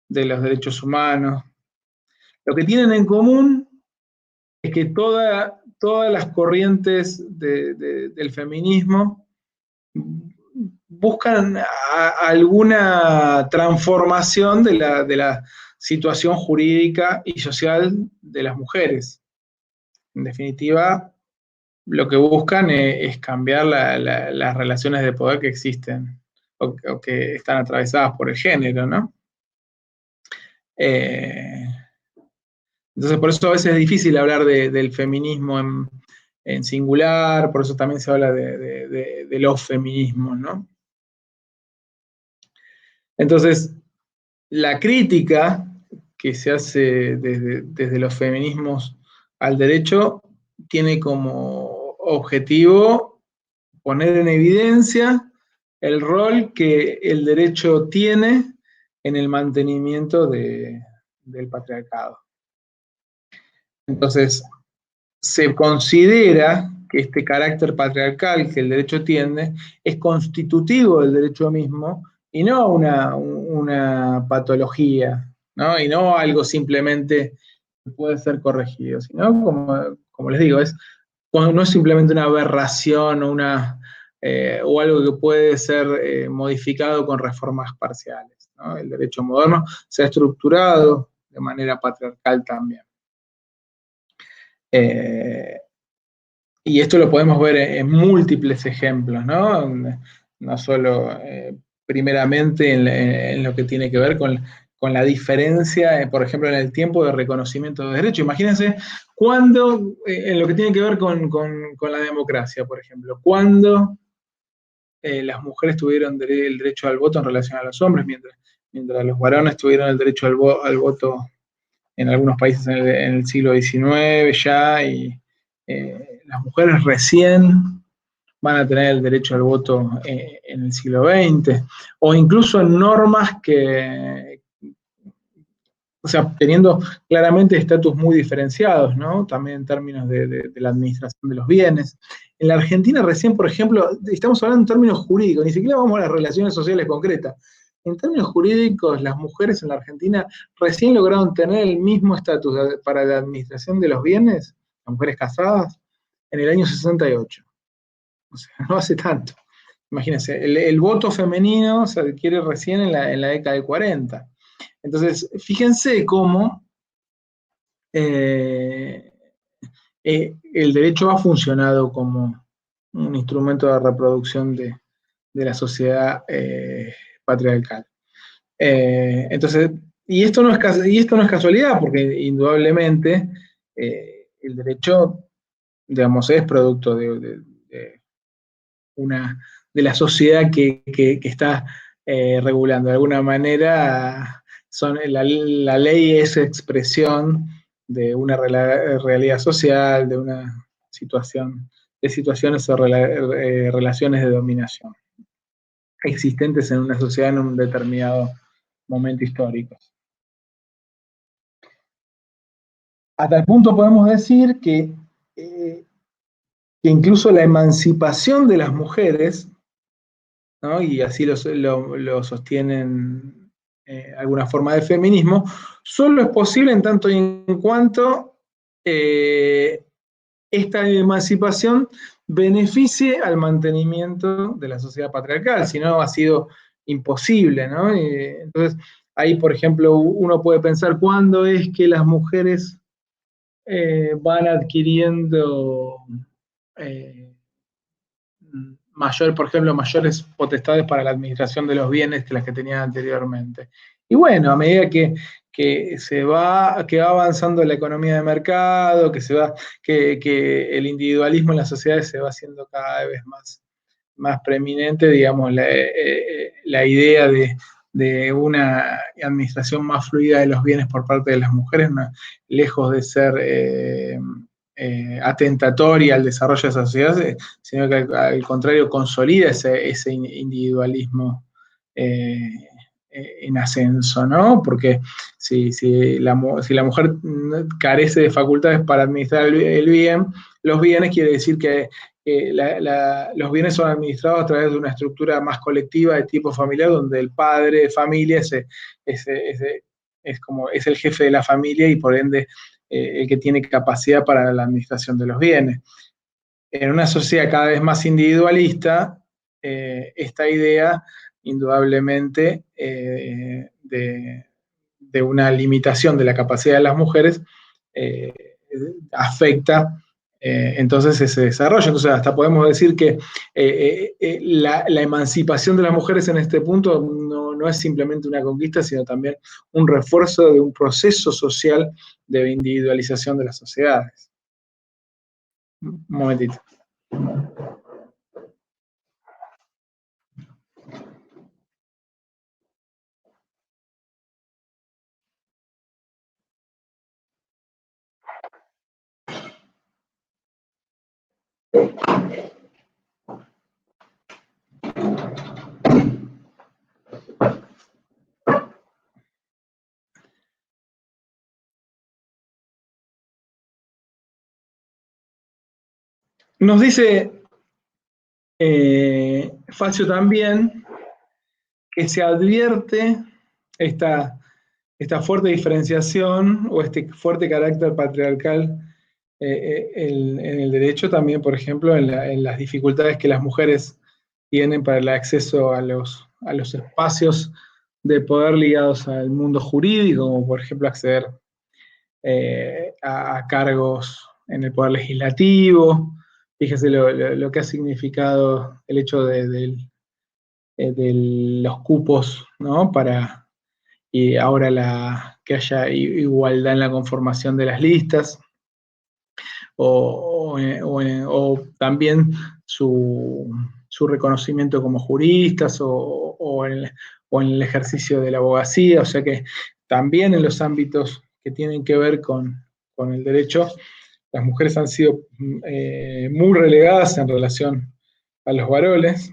de los derechos humanos. Lo que tienen en común es que todas las corrientes del feminismo buscan alguna transformación de la situación jurídica y social de las mujeres. En definitiva, lo que buscan es cambiar las relaciones de poder que existen o que están atravesadas por el género, ¿no? Entonces, por eso a veces es difícil hablar del feminismo en singular, por eso también se habla de los feminismos, ¿no? Entonces, la crítica que se hace desde los feminismos al derecho tiene como objetivo poner en evidencia el rol que el derecho tiene en el mantenimiento del patriarcado. Entonces, se considera que este carácter patriarcal que el derecho tiene es constitutivo del derecho mismo y no una patología, ¿no? Y no algo simplemente que puede ser corregido, sino, como les digo, no es simplemente una aberración o algo que puede ser modificado con reformas parciales, ¿no? El derecho moderno se ha estructurado de manera patriarcal también. y esto lo podemos ver en múltiples ejemplos, ¿no? No solo primeramente en lo que tiene que ver con la diferencia, por ejemplo, en el tiempo de reconocimiento de derechos. Imagínense cuando, en lo que tiene que ver con la democracia, por ejemplo, cuando las mujeres tuvieron el derecho al voto en relación a los hombres, mientras los varones tuvieron el derecho al voto en algunos países en el siglo XIX ya, y las mujeres recién van a tener el derecho al voto en el siglo XX, o incluso en normas o sea, teniendo claramente estatus muy diferenciados, ¿no? También en términos de la administración de los bienes. En la Argentina recién, por ejemplo, estamos hablando en términos jurídicos, ni siquiera vamos a las relaciones sociales concretas. En términos jurídicos, las mujeres en la Argentina recién lograron tener el mismo estatus para la administración de los bienes, las mujeres casadas, en el año 68. O sea, no hace tanto. Imagínense, el voto femenino se adquiere recién en la década del 40. Entonces, fíjense cómo el derecho ha funcionado como un instrumento de reproducción de la sociedad patriarcal. Entonces, y esto no es casualidad, porque indudablemente el derecho, digamos, es producto de la sociedad que está regulando. De alguna manera, la ley es expresión de una realidad social, de una situación, de situaciones o relaciones de dominación existentes en una sociedad en un determinado momento histórico. A tal punto podemos decir que incluso la emancipación de las mujeres, ¿no? Y así lo sostienen alguna forma de feminismo, solo es posible en tanto y en cuanto esta emancipación beneficie al mantenimiento de la sociedad patriarcal, si no ha sido imposible, ¿no? Entonces, ahí, por ejemplo, uno puede pensar cuándo es que las mujeres van adquiriendo por ejemplo, mayores potestades para la administración de los bienes que las que tenían anteriormente. Y bueno, a medida que va avanzando la economía de mercado, que el individualismo en las sociedades se va haciendo cada vez más preeminente, digamos, la idea de una administración más fluida de los bienes por parte de las mujeres, lejos de ser atentatoria al desarrollo de esa sociedad, sino que al contrario consolida ese individualismo en ascenso, ¿no? Porque si la mujer carece de facultades para administrar los bienes, quiere decir que los bienes son administrados a través de una estructura más colectiva de tipo familiar, donde el padre de familia es el jefe de la familia y por ende el que tiene capacidad para la administración de los bienes. En una sociedad cada vez más individualista, esta idea indudablemente de una limitación de la capacidad de las mujeres afecta entonces ese desarrollo. Entonces hasta podemos decir que la emancipación de las mujeres en este punto no es simplemente una conquista, sino también un refuerzo de un proceso social de individualización de las sociedades. Un momentito. Nos dice Facio también que se advierte esta fuerte diferenciación o este fuerte carácter patriarcal en el derecho también, por ejemplo, en las dificultades que las mujeres tienen para el acceso a los espacios de poder ligados al mundo jurídico, como por ejemplo acceder a cargos en el poder legislativo, Fíjese lo que ha significado el hecho de los cupos, ¿no? Y ahora que haya igualdad en la conformación de las listas, o también su reconocimiento como juristas, o en el ejercicio de la abogacía, o sea que también en los ámbitos que tienen que ver con el derecho, las mujeres han sido muy relegadas en relación a los varones.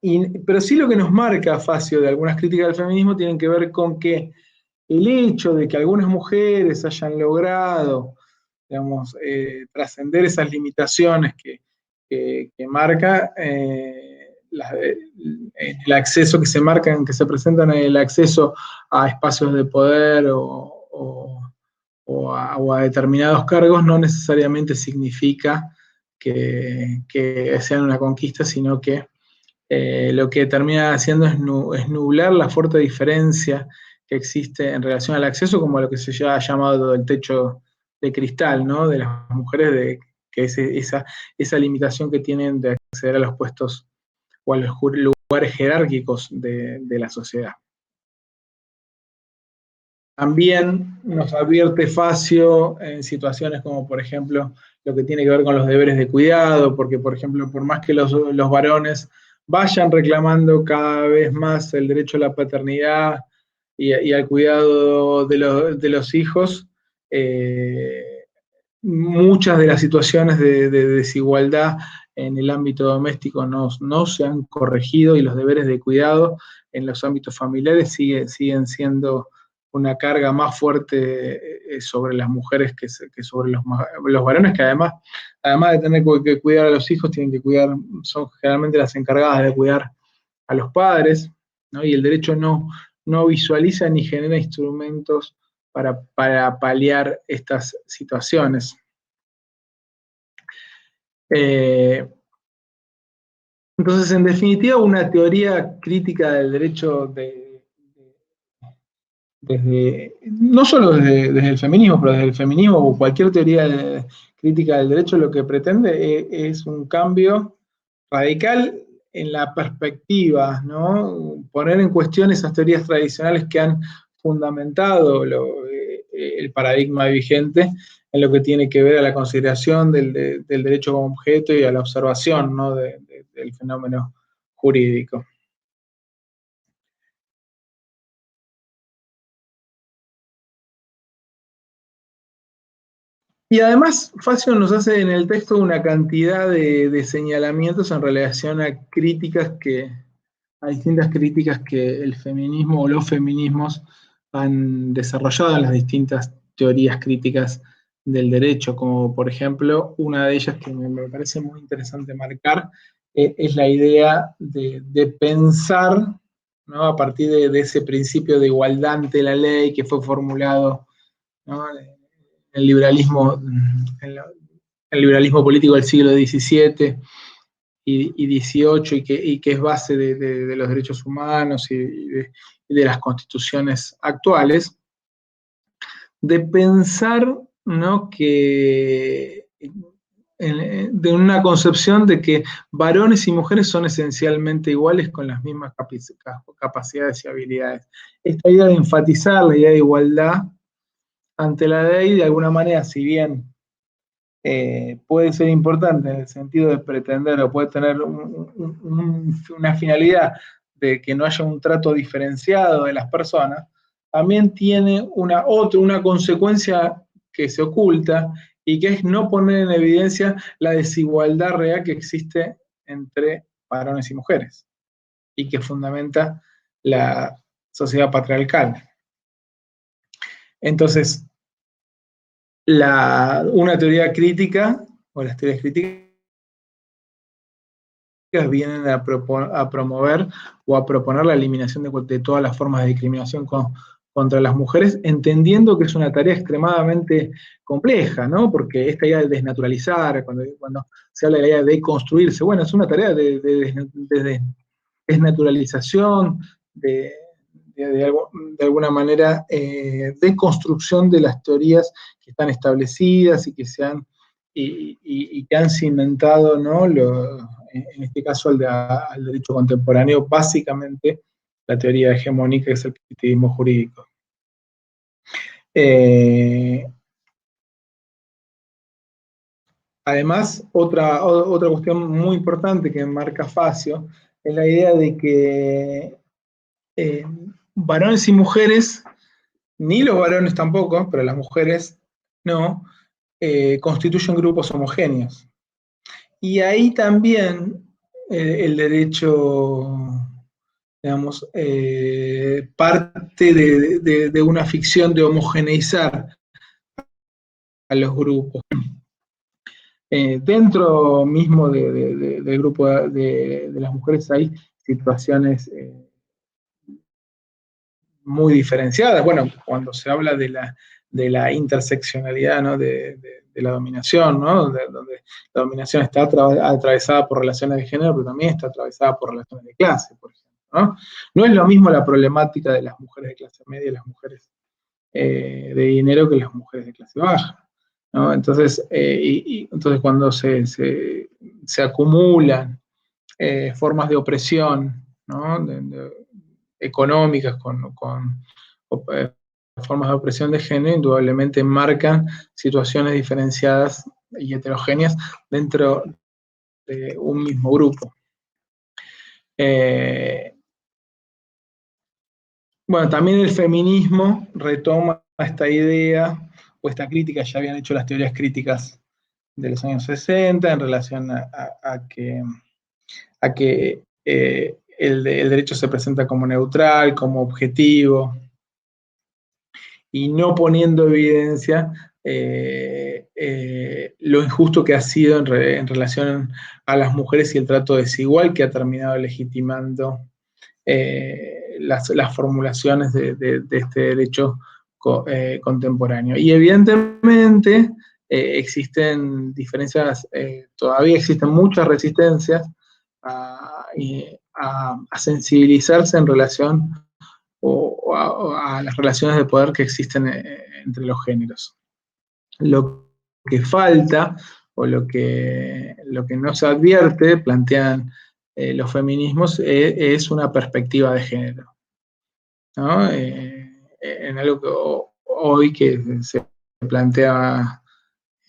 Pero sí lo que nos marca, Facio, de algunas críticas del feminismo tienen que ver con que el hecho de que algunas mujeres hayan logrado, digamos, trascender esas limitaciones que marca el acceso que se marcan, que se presentan en el acceso a espacios de poder o a determinados cargos, no necesariamente significa que sean una conquista, sino que lo que termina haciendo es nublar la fuerte diferencia que existe en relación al acceso, como lo que se ha llamado el techo de cristal, ¿no? De las mujeres, que es esa limitación que tienen de acceder a los puestos o a los lugares jerárquicos de la sociedad. También nos advierte Facio en situaciones como, por ejemplo, lo que tiene que ver con los deberes de cuidado, porque, por ejemplo, por más que los varones vayan reclamando cada vez más el derecho a la paternidad y al cuidado de los hijos, muchas de las situaciones de desigualdad en el ámbito doméstico no se han corregido, y los deberes de cuidado en los ámbitos familiares siguen siendo una carga más fuerte sobre las mujeres que sobre los varones, que además de tener que cuidar a los hijos, tienen que cuidar, son generalmente las encargadas de cuidar a los padres, ¿no? Y el derecho no visualiza ni genera instrumentos para paliar estas situaciones. Entonces, en definitiva, una teoría crítica del derecho no solo desde el feminismo, pero desde el feminismo o cualquier teoría crítica del derecho, lo que pretende es un cambio radical en la perspectiva, ¿no? Poner en cuestión esas teorías tradicionales que han fundamentado el paradigma vigente en lo que tiene que ver a la consideración del derecho como objeto y a la observación, ¿no? del fenómeno jurídico. Y además, Facio nos hace en el texto una cantidad de señalamientos en relación a distintas críticas que el feminismo o los feminismos han desarrollado en las distintas teorías críticas del derecho, como por ejemplo, una de ellas que me parece muy interesante marcar, es la idea de pensar, ¿no? A partir de ese principio de igualdad ante la ley que fue formulado, ¿no? El liberalismo político del siglo XVII y XVIII, y que es base de los derechos humanos y de las constituciones actuales, de pensar, ¿no? De una concepción de que varones y mujeres son esencialmente iguales con las mismas capacidades y habilidades. Esta idea de enfatizar la idea de igualdad ante la ley, de alguna manera, si bien puede ser importante en el sentido de pretender o puede tener una finalidad de que no haya un trato diferenciado de las personas, también tiene una consecuencia que se oculta, y que es no poner en evidencia la desigualdad real que existe entre varones y mujeres, y que fundamenta la sociedad patriarcal. Entonces, una teoría crítica, o las teorías críticas, vienen a promover o a proponer la eliminación de todas las formas de discriminación contra las mujeres, entendiendo que es una tarea extremadamente compleja, ¿no? Porque esta idea de desnaturalizar, cuando se habla de la idea de deconstruirse, bueno, es una tarea de desnaturalización, de alguna manera, deconstrucción de las teorías que están establecidas y que se han y que han cimentado, ¿no? En este caso al derecho contemporáneo, básicamente la teoría hegemónica, que es el positivismo jurídico. Además, otra cuestión muy importante que marca Facio es la idea de que varones y mujeres, ni los varones tampoco, pero las mujeres no, constituyen grupos homogéneos. Y ahí también el derecho, digamos, parte de una ficción de homogeneizar a los grupos. Dentro mismo del grupo de las mujeres hay situaciones muy diferenciadas. Bueno, cuando se habla de la interseccionalidad, ¿no? de la dominación, ¿no? Donde la dominación está atravesada por relaciones de género, pero también está atravesada por relaciones de clase, por ejemplo, ¿no? No es lo mismo la problemática de las mujeres de clase media y las mujeres de dinero que las mujeres de clase baja, ¿no? Entonces, entonces cuando se acumulan formas de opresión, ¿no? Económicas con formas de opresión de género, indudablemente marcan situaciones diferenciadas y heterogéneas dentro de un mismo grupo. Bueno, también el feminismo retoma esta idea o esta crítica, ya habían hecho las teorías críticas de los años 60 en relación a que el derecho se presenta como neutral, como objetivo, y no poniendo evidencia lo injusto que ha sido en relación a las mujeres y el trato desigual que ha terminado legitimando las formulaciones de este derecho contemporáneo. Y evidentemente existen diferencias, todavía existen muchas resistencias a sensibilizarse en relación a las relaciones de poder que existen entre los géneros. Lo que falta o lo que no se advierte, plantean los feminismos, es una perspectiva de género, ¿no? En algo que hoy que se plantea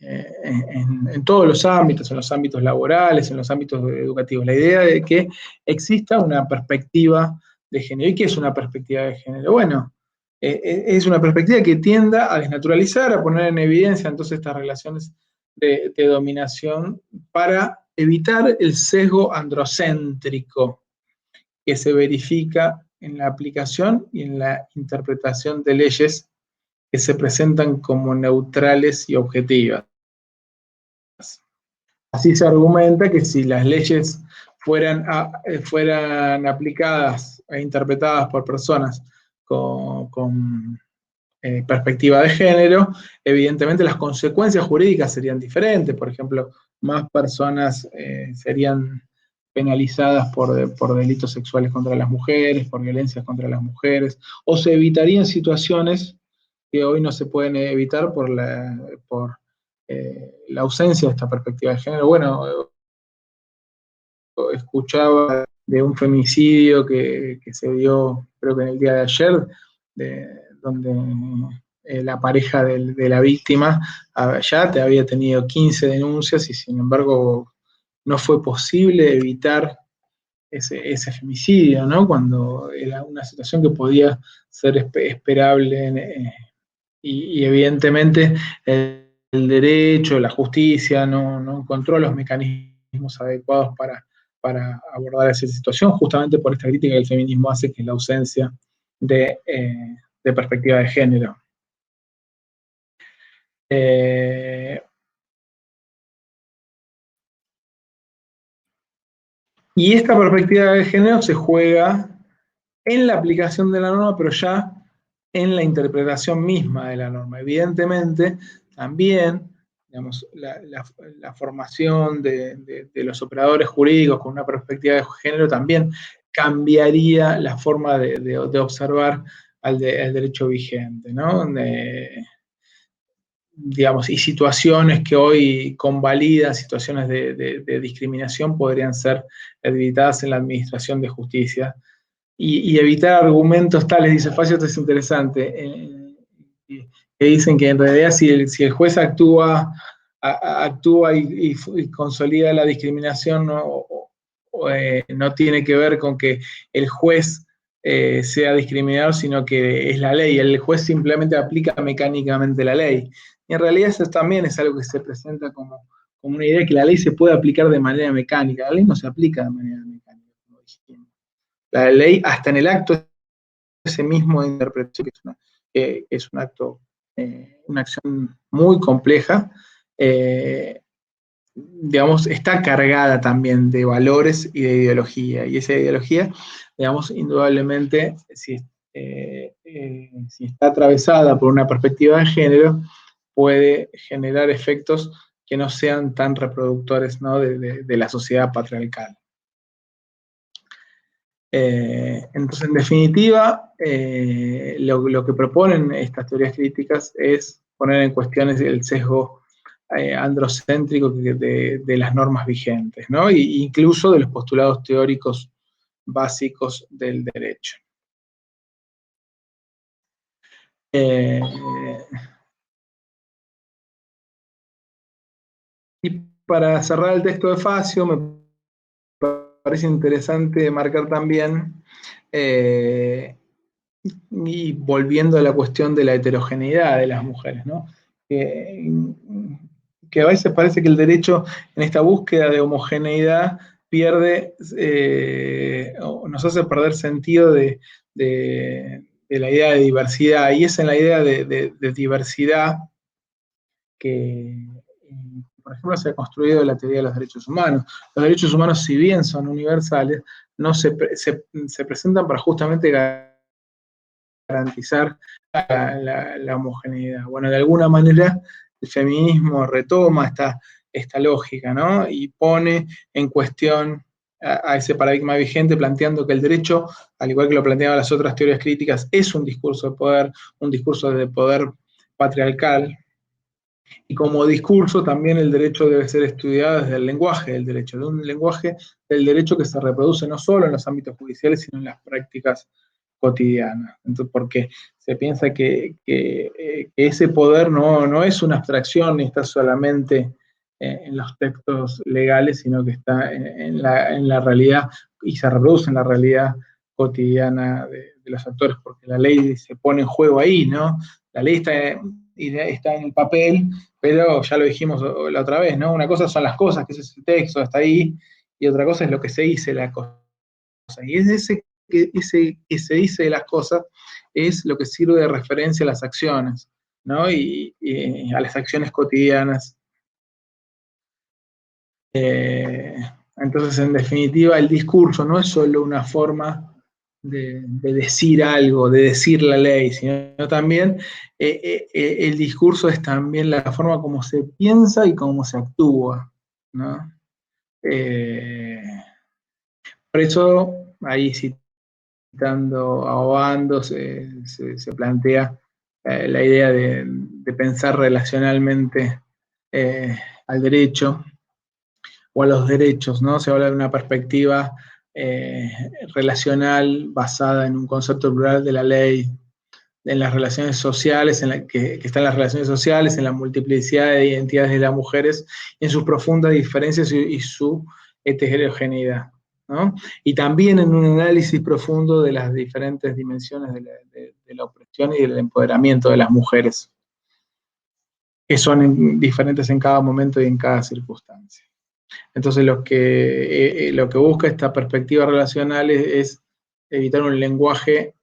en todos los ámbitos, en los ámbitos laborales, en los ámbitos educativos, la idea de que exista una perspectiva de género. ¿Y qué es una perspectiva de género? Bueno, es una perspectiva que tienda a desnaturalizar, a poner en evidencia entonces estas relaciones de dominación para evitar el sesgo androcéntrico que se verifica en la aplicación y en la interpretación de leyes que se presentan como neutrales y objetivas. Así se argumenta que si las leyes fueran aplicadas e interpretadas por personas con perspectiva de género, evidentemente las consecuencias jurídicas serían diferentes. Por ejemplo, más personas serían penalizadas por delitos sexuales contra las mujeres, por violencias contra las mujeres, o se evitarían situaciones que hoy no se pueden evitar por la ausencia de esta perspectiva de género. Bueno, escuchaba de un femicidio que se dio, creo que en el día de ayer, donde la pareja de la víctima ya te había tenido 15 denuncias y sin embargo no fue posible evitar ese femicidio, ¿no? Cuando era una situación que podía ser esperable y evidentemente el derecho, la justicia no encontró los mecanismos adecuados para abordar esa situación, justamente por esta crítica que el feminismo hace, que es la ausencia de perspectiva de género. Y esta perspectiva de género se juega en la aplicación de la norma, pero ya en la interpretación misma de la norma. Evidentemente, también, digamos, la formación de los operadores jurídicos con una perspectiva de género también cambiaría la forma de observar al derecho vigente, ¿no? digamos, y situaciones que hoy convalidan situaciones de discriminación podrían ser evitadas en la administración de justicia. Y evitar argumentos tales, dice Facio, esto es interesante, que dicen que en realidad si el juez actúa y consolida la discriminación, no tiene que ver con que el juez sea discriminador, sino que es la ley. El juez simplemente aplica mecánicamente la ley. Y en realidad eso también es algo que se presenta como una idea que la ley se puede aplicar de manera mecánica. La ley no se aplica de manera mecánica, como dijimos. La ley, hasta en el acto, ese mismo de interpretación, que es un acto, una acción muy compleja, digamos, está cargada también de valores y de ideología. Y esa ideología, digamos, indudablemente, si está atravesada por una perspectiva de género, puede generar efectos que no sean tan reproductores, ¿no?, de la sociedad patriarcal. Entonces, en definitiva, lo que proponen estas teorías críticas es poner en cuestión el sesgo androcéntrico de las normas vigentes, ¿no? Incluso de los postulados teóricos básicos del derecho. Y para cerrar el texto de Facio, me parece interesante marcar también, y volviendo a la cuestión de la heterogeneidad de las mujeres, ¿no? Que a veces parece que el derecho, en esta búsqueda de homogeneidad, nos hace perder sentido de la idea de diversidad, y es en la idea de diversidad que, por ejemplo, se ha construido la teoría de los derechos humanos. Los derechos humanos, si bien son universales, no se presentan para justamente garantizar la homogeneidad. Bueno, de alguna manera el feminismo retoma esta lógica, ¿no? Y pone en cuestión a ese paradigma vigente, planteando que el derecho, al igual que lo planteaban las otras teorías críticas, es un discurso de poder, un discurso de poder patriarcal, y como discurso también el derecho debe ser estudiado desde el lenguaje del derecho, de un lenguaje del derecho que se reproduce no solo en los ámbitos judiciales, sino en las prácticas cotidianas. Entonces, porque se piensa que ese poder no es una abstracción ni está solamente en los textos legales, sino que está en la realidad y se reproduce en la realidad cotidiana de los actores, porque la ley se pone en juego ahí, ¿no? La ley está en el papel, pero ya lo dijimos la otra vez, ¿no? Una cosa son las cosas, que es ese texto, está ahí, y otra cosa es lo que se dice la cosa. Y es ese que se dice de las cosas es lo que sirve de referencia a las acciones, ¿no? Y a las acciones cotidianas. Entonces, en definitiva, el discurso no es solo una forma de decir algo, de decir la ley, sino también el discurso es también la forma como se piensa y cómo se actúa, ¿no? Por eso, ahí citando a Obando, se plantea la idea de pensar relacionalmente al derecho o a los derechos, ¿no? Se habla de una perspectiva relacional basada en un concepto plural de la ley, en las relaciones sociales, que están las relaciones sociales, en la multiplicidad de identidades de las mujeres, en sus profundas diferencias y su heterogeneidad, ¿no? Y también en un análisis profundo de las diferentes dimensiones de la opresión y del empoderamiento de las mujeres, que son diferentes en cada momento y en cada circunstancia. Entonces lo que busca esta perspectiva relacional es evitar un lenguaje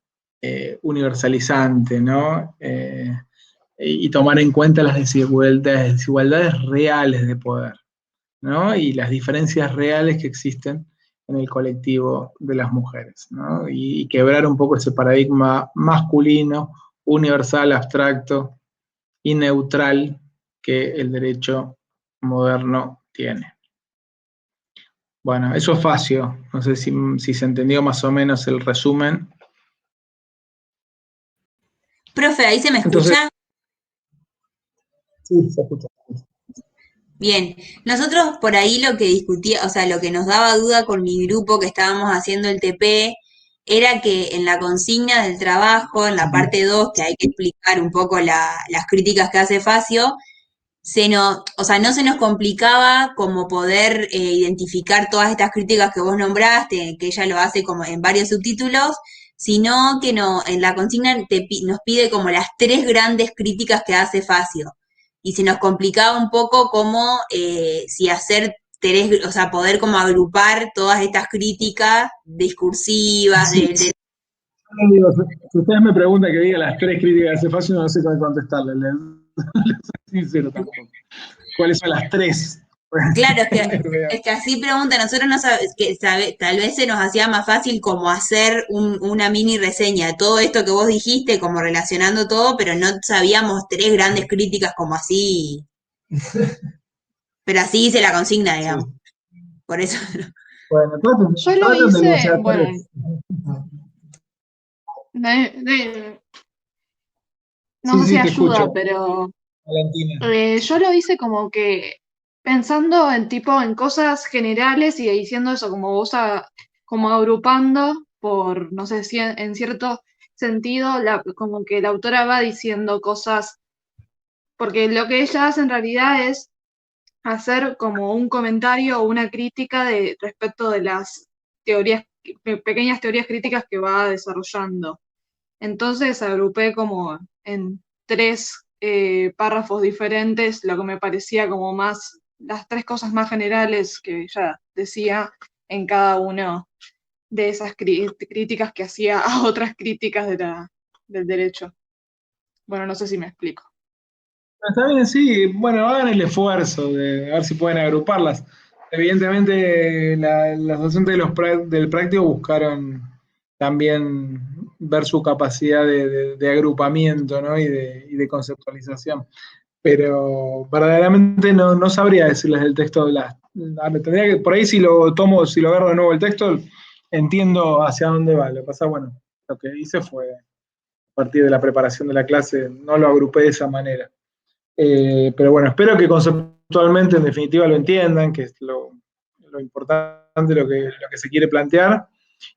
universalizante, ¿no? Y tomar en cuenta las desigualdades reales de poder, ¿no? Y las diferencias reales que existen en el colectivo de las mujeres, ¿no? Y quebrar un poco ese paradigma masculino, universal, abstracto y neutral que el derecho moderno tiene. Bueno, eso es Facio. No sé si se entendió más o menos el resumen. Profe, ¿ahí se me escucha? Entonces, Sí, se escucha. Bien, nosotros por ahí lo que discutía, o sea, lo que nos daba duda con mi grupo que estábamos haciendo el TP, era que en la consigna del trabajo, en la parte 2 que hay que explicar un poco las críticas que hace Facio, o sea, no se nos complicaba como poder identificar todas estas críticas que vos nombraste, que ella lo hace como en varios subtítulos, sino que no, en la consigna nos pide como las 3 grandes críticas que hace Facio. Y se nos complicaba un poco como si hacer o sea, poder como agrupar todas estas críticas discursivas, Sí, yo digo, si ustedes me preguntan que diga las 3 críticas que hace fácil, no sé cómo contestarle. Les soy sincero tampoco. ¿Cuáles son las 3? Claro, es que así pregunta, nosotros no tal vez se nos hacía más fácil como hacer una mini reseña de todo esto que vos dijiste, como relacionando todo, pero no sabíamos 3 grandes críticas como así, pero así hice la consigna, Sí. digamos. Por eso. Bueno, Yo lo traten de que hice, sea bueno, 3. no Sí, sé si sí, te ayuda, escucho, pero Valentina. yo lo hice como que pensando en tipo en cosas generales y diciendo eso, como como agrupando por, no sé si en cierto sentido, como que la autora va diciendo cosas, porque lo que ella hace en realidad es hacer como un comentario o una crítica respecto de las teorías, pequeñas teorías críticas que va desarrollando. Entonces agrupé como en 3 párrafos diferentes lo que me parecía como más, las 3 cosas más generales que ella decía en cada uno de esas críticas que hacía a otras críticas del derecho. Bueno, no sé si me explico. Está bien, sí. Bueno, hagan el esfuerzo de ver si pueden agruparlas. Evidentemente, las docentes del práctico buscaron también ver su capacidad de agrupamiento, ¿no? y de conceptualización. Pero verdaderamente no sabría decirles el texto de las. Tendría que, por ahí si lo tomo, si lo agarro de nuevo el texto, entiendo hacia dónde va. Lo que pasa, bueno, lo que hice fue, a partir de la preparación de la clase, no lo agrupé de esa manera. Pero bueno, espero que conceptualmente en definitiva lo entiendan, que es lo importante, lo que se quiere plantear,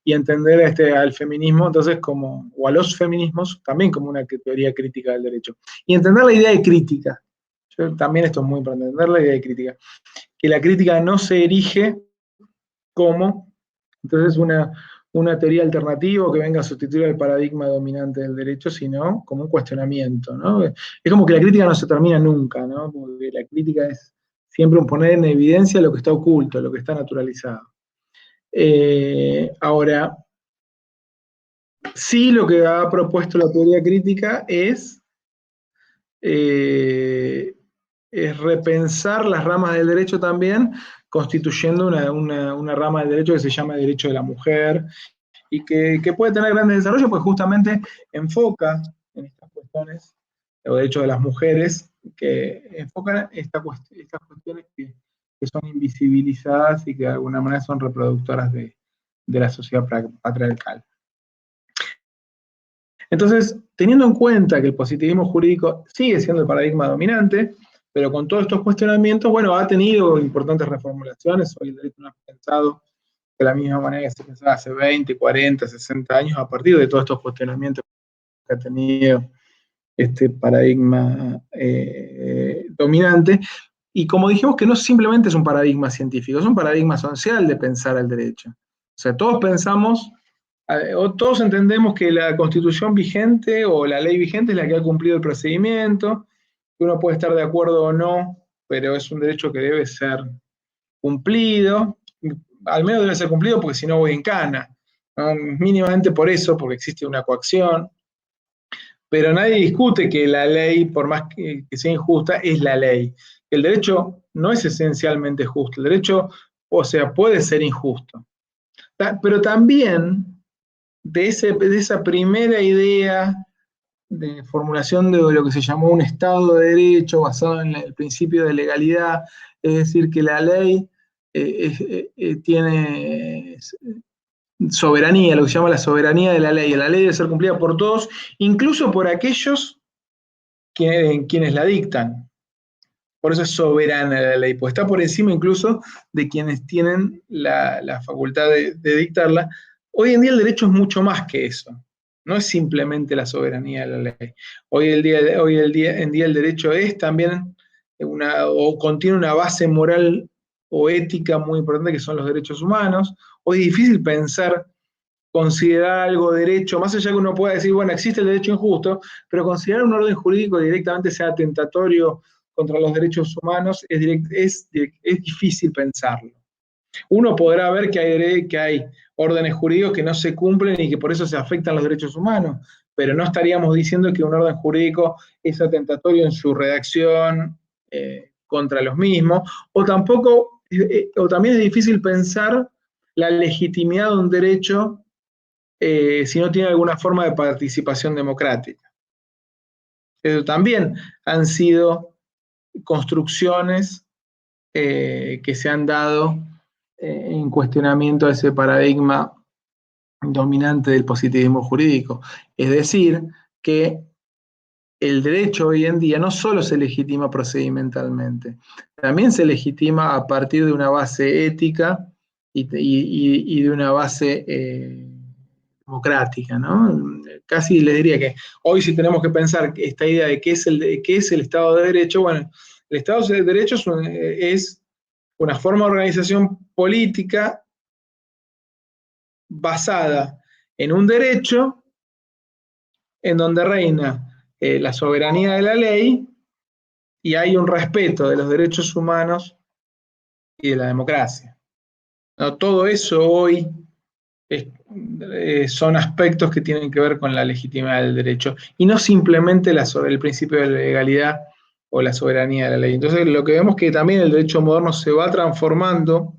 y entender al feminismo, entonces, o a los feminismos, también como una teoría crítica del derecho. Y entender la idea de crítica. También esto es muy importante, entender la idea de crítica. Que la crítica no se erige como, entonces, una teoría alternativa que venga a sustituir el paradigma dominante del derecho, sino como un cuestionamiento, ¿no? Es como que la crítica no se termina nunca, ¿no? Porque la crítica es siempre un poner en evidencia lo que está oculto, lo que está naturalizado. Ahora, sí, lo que ha propuesto la teoría crítica es repensar las ramas del derecho también, constituyendo una rama del derecho que se llama derecho de la mujer, y que puede tener grandes desarrollos, pues justamente enfoca en estas cuestiones, o de hecho de las mujeres, que enfocan estas cuestiones que son invisibilizadas y que de alguna manera son reproductoras de la sociedad patriarcal. Entonces, teniendo en cuenta que el positivismo jurídico sigue siendo el paradigma dominante, pero con todos estos cuestionamientos, bueno, ha tenido importantes reformulaciones. Hoy el derecho no es pensado de la misma manera que se pensaba hace 20, 40, 60 años, a partir de todos estos cuestionamientos que ha tenido este paradigma dominante. Y como dijimos, que no simplemente es un paradigma científico, es un paradigma social de pensar el derecho. O sea, todos pensamos, o todos entendemos que la constitución vigente o la ley vigente es la que ha cumplido el procedimiento, que uno puede estar de acuerdo o no, pero es un derecho que debe ser cumplido, al menos debe ser cumplido porque si no voy en cana, ¿no? Mínimamente por eso, porque existe una coacción, pero nadie discute que la ley, por más que sea injusta, es la ley. El derecho no es esencialmente justo, el derecho, o sea, puede ser injusto, pero también de esa primera idea de formulación de lo que se llamó un Estado de Derecho basado en el principio de legalidad, es decir, que la ley tiene soberanía, lo que se llama la soberanía de la ley. La ley debe ser cumplida por todos, incluso por aquellos quienes la dictan. Por eso es soberana la ley, pues está por encima incluso de quienes tienen la facultad de dictarla. Hoy en día el derecho es mucho más que eso. No es simplemente la soberanía de la ley. Hoy en día el derecho es también o contiene una base moral o ética muy importante, que son los derechos humanos. Hoy es difícil considerar algo derecho, más allá que uno pueda decir, bueno, existe el derecho injusto, pero considerar un orden jurídico directamente sea atentatorio contra los derechos humanos es difícil pensarlo. Uno podrá ver que hay órdenes jurídicos que no se cumplen y que por eso se afectan los derechos humanos, pero no estaríamos diciendo que un orden jurídico es atentatorio en su redacción contra los mismos, o también es difícil pensar la legitimidad de un derecho si no tiene alguna forma de participación democrática. Eso también han sido construcciones que se han dado en cuestionamiento a ese paradigma dominante del positivismo jurídico. Es decir, que el derecho hoy en día no solo se legitima procedimentalmente, también se legitima a partir de una base ética y de una base democrática, ¿no? Casi les diría que hoy si tenemos que pensar esta idea de qué es el Estado de Derecho, bueno, el Estado de Derecho es una forma de organización política basada en un derecho en donde reina la soberanía de la ley y hay un respeto de los derechos humanos y de la democracia. ¿No? Todo eso hoy son aspectos que tienen que ver con la legitimidad del derecho y no simplemente el principio de la legalidad o la soberanía de la ley. Entonces lo que vemos es que también el derecho moderno se va transformando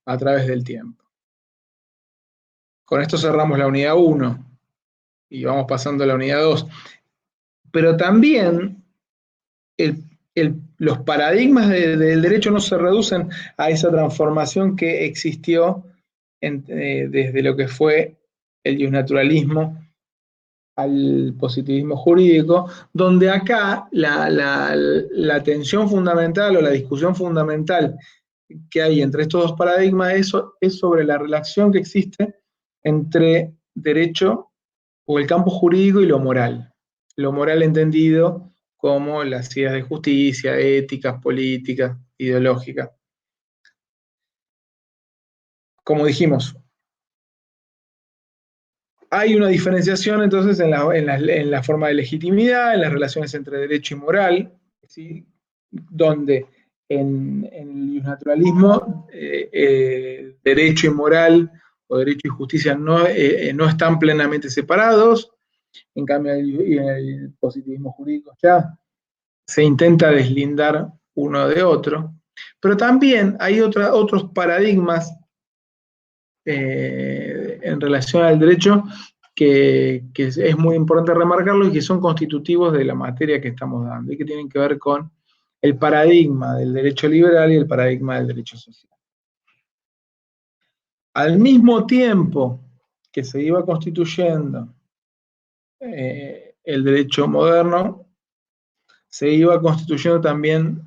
a través del tiempo. Con esto cerramos la unidad 1 y vamos pasando a la unidad 2. Pero también los paradigmas del derecho no se reducen a esa transformación que existió desde lo que fue el justnaturalismo al positivismo jurídico, donde acá la tensión fundamental o la discusión fundamental que hay entre estos dos paradigmas es sobre la relación que existe entre derecho o el campo jurídico y lo moral. Lo moral entendido como las ideas de justicia, éticas, políticas, ideológicas. Como dijimos, hay una diferenciación entonces en la forma de legitimidad, en las relaciones entre derecho y moral, ¿sí? Donde en el justnaturalismo derecho y moral o derecho y justicia no están plenamente separados, en cambio en el positivismo jurídico ya se intenta deslindar uno de otro, pero también hay otros paradigmas en relación al derecho que es muy importante remarcarlo y que son constitutivos de la materia que estamos dando y que tienen que ver con el paradigma del derecho liberal y el paradigma del derecho social. Al mismo tiempo que se iba constituyendo el derecho moderno, se iba constituyendo también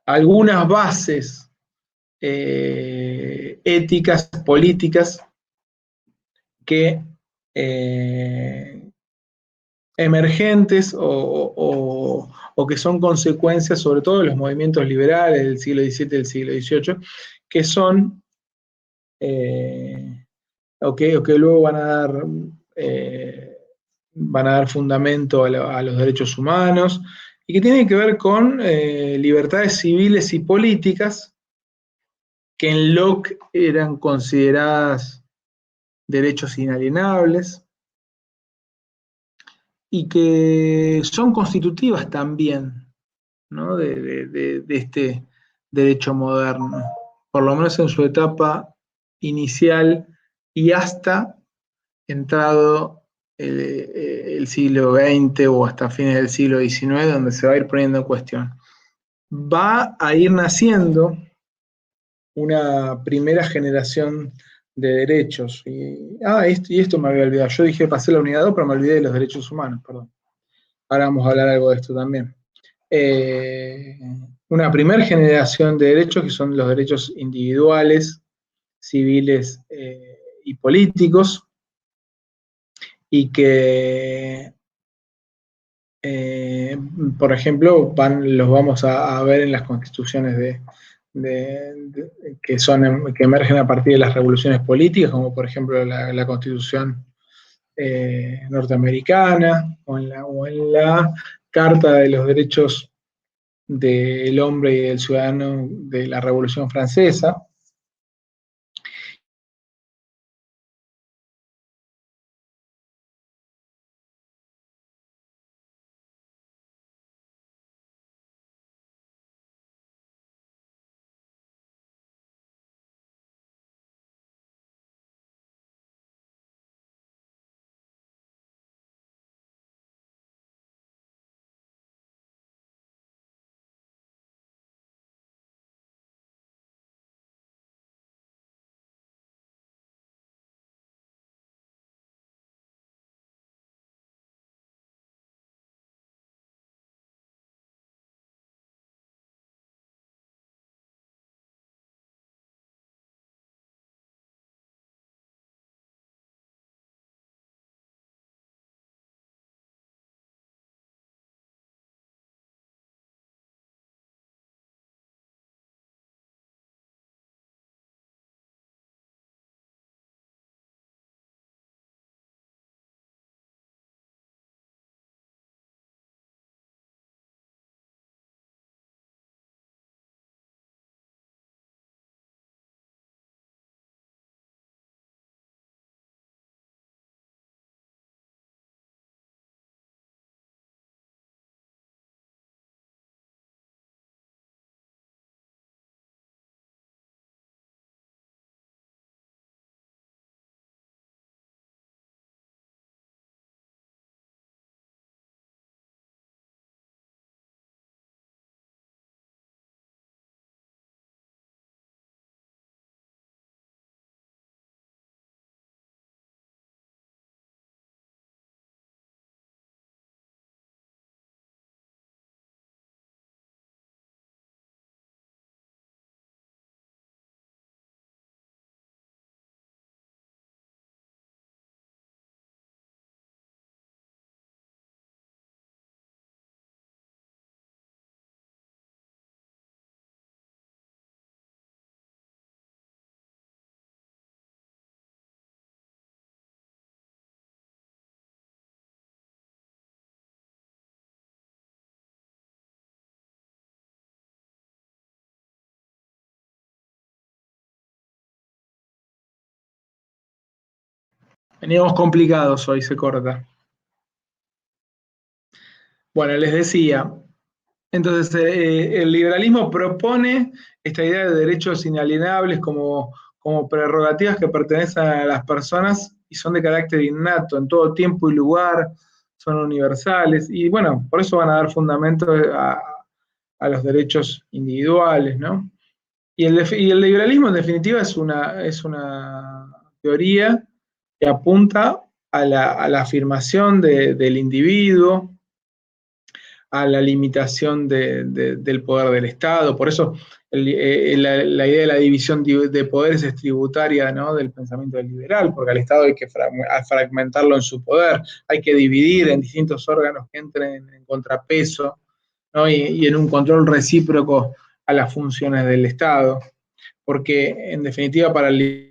algunas bases éticas, políticas, que emergentes o que son consecuencias sobre todo de los movimientos liberales del siglo XVII y del siglo XVIII, que son o que luego van a dar fundamento a los derechos humanos y que tienen que ver con libertades civiles y políticas que en Locke eran consideradas derechos inalienables y que son constitutivas también, ¿no? de este derecho moderno, por lo menos en su etapa inicial y hasta entrado el siglo XX o hasta fines del siglo XIX, donde se va a ir poniendo en cuestión. Va a ir naciendo una primera generación de derechos. Y esto me había olvidado. Yo dije pasé la unidad 2, pero me olvidé de los derechos humanos, perdón. Ahora vamos a hablar algo de esto también. Una primera generación de derechos que son los derechos individuales, civiles y políticos, y que, por ejemplo, los vamos a ver en las constituciones que emergen a partir de las revoluciones políticas, como por ejemplo la Constitución norteamericana, o en la Carta de los Derechos del Hombre y del Ciudadano de la Revolución Francesa. Veníamos complicados hoy, se corta. Bueno, les decía, entonces el liberalismo propone esta idea de derechos inalienables como prerrogativas que pertenecen a las personas y son de carácter innato en todo tiempo y lugar, son universales, y bueno, por eso van a dar fundamento a los derechos individuales, ¿no? Y el liberalismo, en definitiva, es una teoría que apunta a la afirmación del individuo, a la limitación del poder del Estado. Por eso la idea de la división de poderes es tributaria, ¿no?, del pensamiento liberal, porque al Estado hay que fragmentarlo en su poder, hay que dividir en distintos órganos que entren en contrapeso, ¿no?, y en un control recíproco a las funciones del Estado, porque en definitiva para el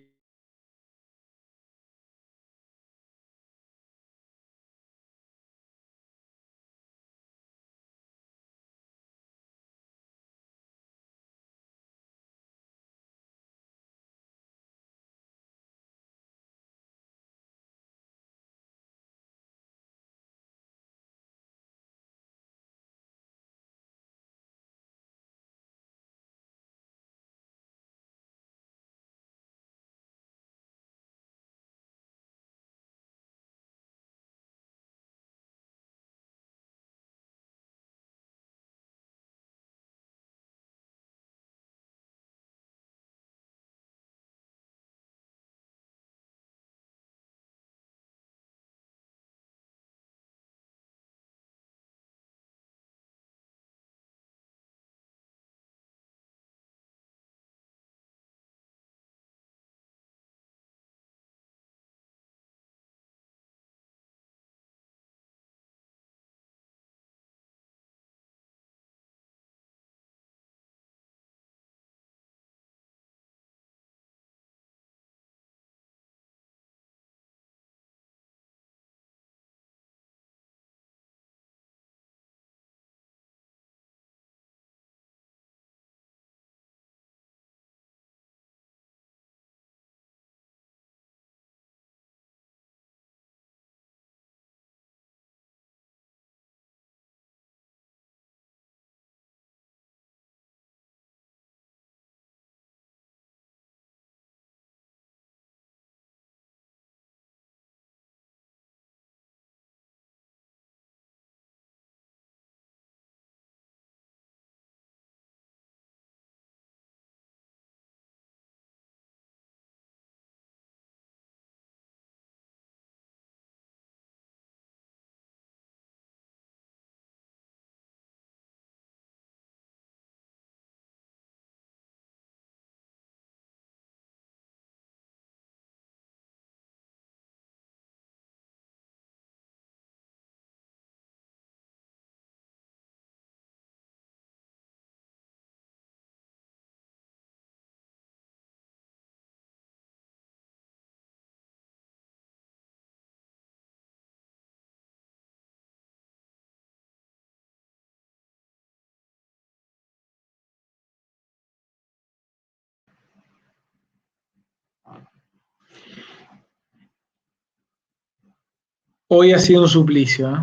Hoy ha sido un suplicio, ¿eh?